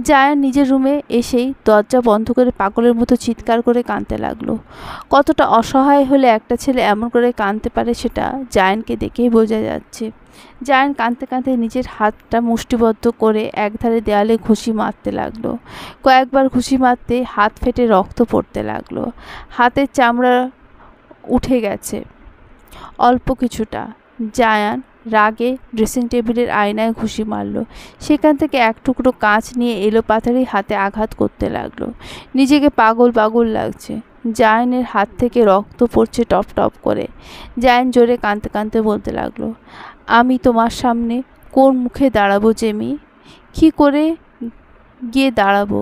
জায়ান নিজের রুমে এসেই দরজা বন্ধ করে পাগলের মতো চিৎকার করে কাঁদতে লাগলো। কতটা অসহায় হলে একটা ছেলে এমন করে কাঁদতে পারে সেটা জায়ানকে দেখেই বোঝা যাচ্ছে। জায়ান কাঁদতে কাঁদতে নিজের হাতটা মুষ্টিবদ্ধ করে একধারে দেয়ালে ঘুষি মারতে লাগলো। কয়েকবার ঘুষি মারতে হাত ফেটে রক্ত পড়তে লাগলো। হাতের চামড়া উঠে গেছে অল্প কিছুটা। জায়ান রাগে ড্রেসিং টেবিলের আয়নায় ঘুষি মারল। সেখান থেকে এক টুকরো কাঁচ নিয়ে এলোপাথারি হাতে আঘাত করতে লাগলো। নিজেকে পাগল পাগল লাগছে। জায়ানের হাত থেকে রক্ত পড়ছে টপ টপ করে। জায়ান জোরে কাঁদতে কাঁদতে বলতে লাগলো, আমি তোমার সামনে কোন মুখে দাঁড়াবো জেমি? কী করে গিয়ে দাঁড়াবো?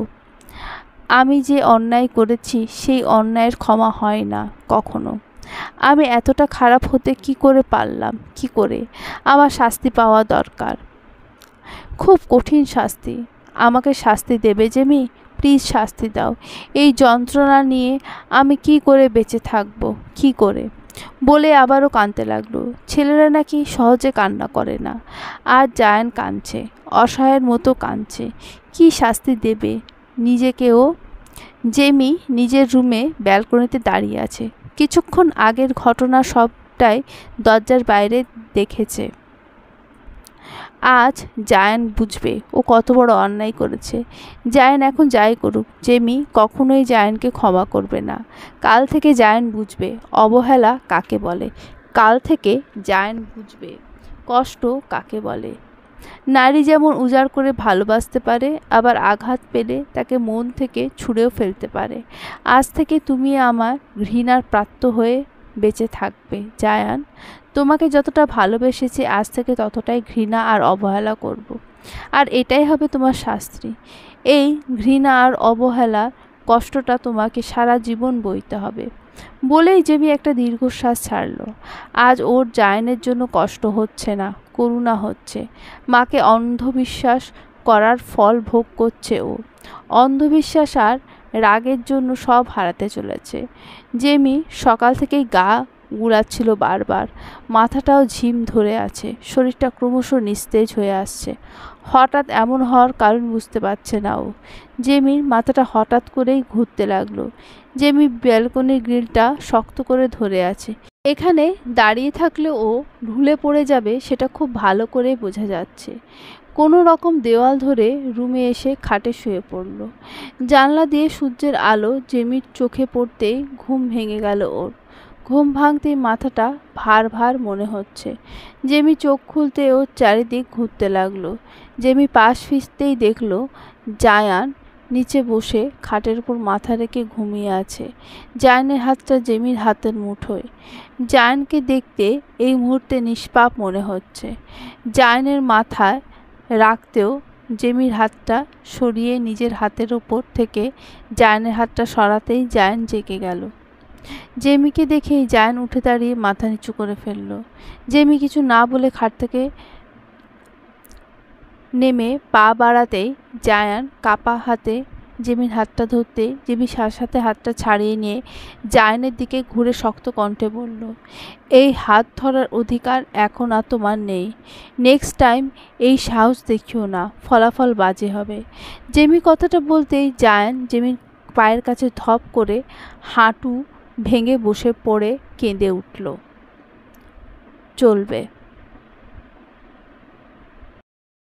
আমি যে অন্যায় করেছি সেই অন্যায়ের ক্ষমা হয় না কখনো। আমি এতটা খারাপ হতে কি করে পারলাম? কি করে? আমার শাস্তি পাওয়া দরকার, খুব কঠিন শাস্তি। আমাকে শাস্তি দেবে জেমি? প্লিজ শাস্তি দাও। এই যন্ত্রণা নিয়ে আমি কি করে বেঁচে থাকবো? কি করে? বলে আবারও কাঁদতে লাগলো। ছেলেরা নাকি সহজে কান্না করে না। আর জায়ান কাঁদছে, অসহায়ের মতো কাঁদছে। কি শাস্তি দেবে নিজেকেও? জেমি নিজের রুমে ব্যালকনিতে দাঁড়িয়ে আছে। কিছুক্ষণ আগের ঘটনা সবটাই দরজার বাইরে দেখেছে। আজ জায়ান বুঝবে ও কত বড় অন্যায় করেছে। জায়ান এখন যাই করুক, জেমি কখনোই জায়ানকে ক্ষমা করবে না। কাল থেকে জায়ান বুঝবে অবহেলা কাকে বলে। কাল থেকে জায়ান বুঝবে কষ্ট কাকে বলে। নারী যেমন উজাড় করে ভালোবাসতে পারে, আবার আঘাত পেলে তাকে মন থেকে ছুঁড়েও ফেলতে পারে। আজ থেকে তুমি আমার ঘৃণার প্রাপ্ত হয়ে বেঁচে থাকবে জায়ান। তোমাকে যতটা ভালোবেসেছি আজ থেকে ততটাই ঘৃণা আর অবহেলা করব। আর এটাই হবে তোমার শাস্তি। এই ঘৃণা আর অবহেলার কষ্টটা তোমাকে সারা জীবন বইতে হবে। বলেই জেমি একটা দীর্ঘশ্বাস ছাড়ল। আজ ওর জায়ানের জন্য কষ্ট হচ্ছে না, করুণা হচ্ছে। মাকে অন্ধবিশ্বাস করার ফল ভোগ করছে ও। অন্ধবিশ্বাস আর রাগের জন্য সব হারাতে চলেছে। জেমি সকাল থেকেই গা গুলাচ্ছিল বারবার। মাথাটাও ঝিম ধরে আছে। শরীরটা ক্রমশ নিস্তেজ হয়ে আসছে। হঠাৎ এমন হওয়ার কারণ বুঝতে পারছে না ও। জেমির মাথাটা হঠাৎ করেই ঘুরতে লাগলো। জেমি ব্যালকনির গ্রিলটা শক্ত করে ধরে আছে। এখানে দাঁড়িয়ে থাকলে ও ঢুলে পড়ে যাবে সেটা খুব ভালো করে বোঝা যাচ্ছে। কোনো রকম দেওয়াল ধরে রুমে এসে খাটে শুয়ে পড়ল। জানলা দিয়ে সূর্যের আলো জেমির চোখে পড়তেই ঘুম ভেঙে গেল ওর। ঘুম ভাঙতেই মাথাটা ভার ভার মনে হচ্ছে। জেমি চোখ খুলতে ওর চারিদিক ঘুরতে লাগলো। জেমি পাশ ফিরতেই দেখলো জায়ান নিচে বসে খাটের উপর মাথা রেখে ঘুমিয়ে আছে। জায়ানের হাতটা জেমির হাতের মুঠোয়। জায়ানকে দেখতে এই মুহূর্তে নিষ্পাপ মনে হচ্ছে। জায়ানের মাথায় রাখতেও জেমির হাতটা সরিয়ে নিজের হাতের ওপর থেকে জায়ানের হাতটা সরাতেই জায়ান জেগে গেল। জেমিকে দেখেই জায়ান উঠে দাঁড়িয়ে মাথা নিচু করে ফেলল। জেমি কিছু না বলে খাট থেকে নেমে পা বাড়াতেই জায়ান কাপা হাতে জেমির হাতটা ধরতে জেমি সাথে হাতটা ছাড়িয়ে নিয়ে জায়ানের দিকে ঘুরে শক্ত কণ্ঠে বলল, এই হাত ধরার অধিকার এখন আর তোমার নেই। নেক্সট টাইম এই সাহস দেখিও না, ফলাফল বাজে হবে। জেমি কথাটা বলতেই জায়ান জেমির পায়ের কাছে ধপ করে হাঁটু ভেঙে বসে পড়ে কেঁদে উঠল। চলবে।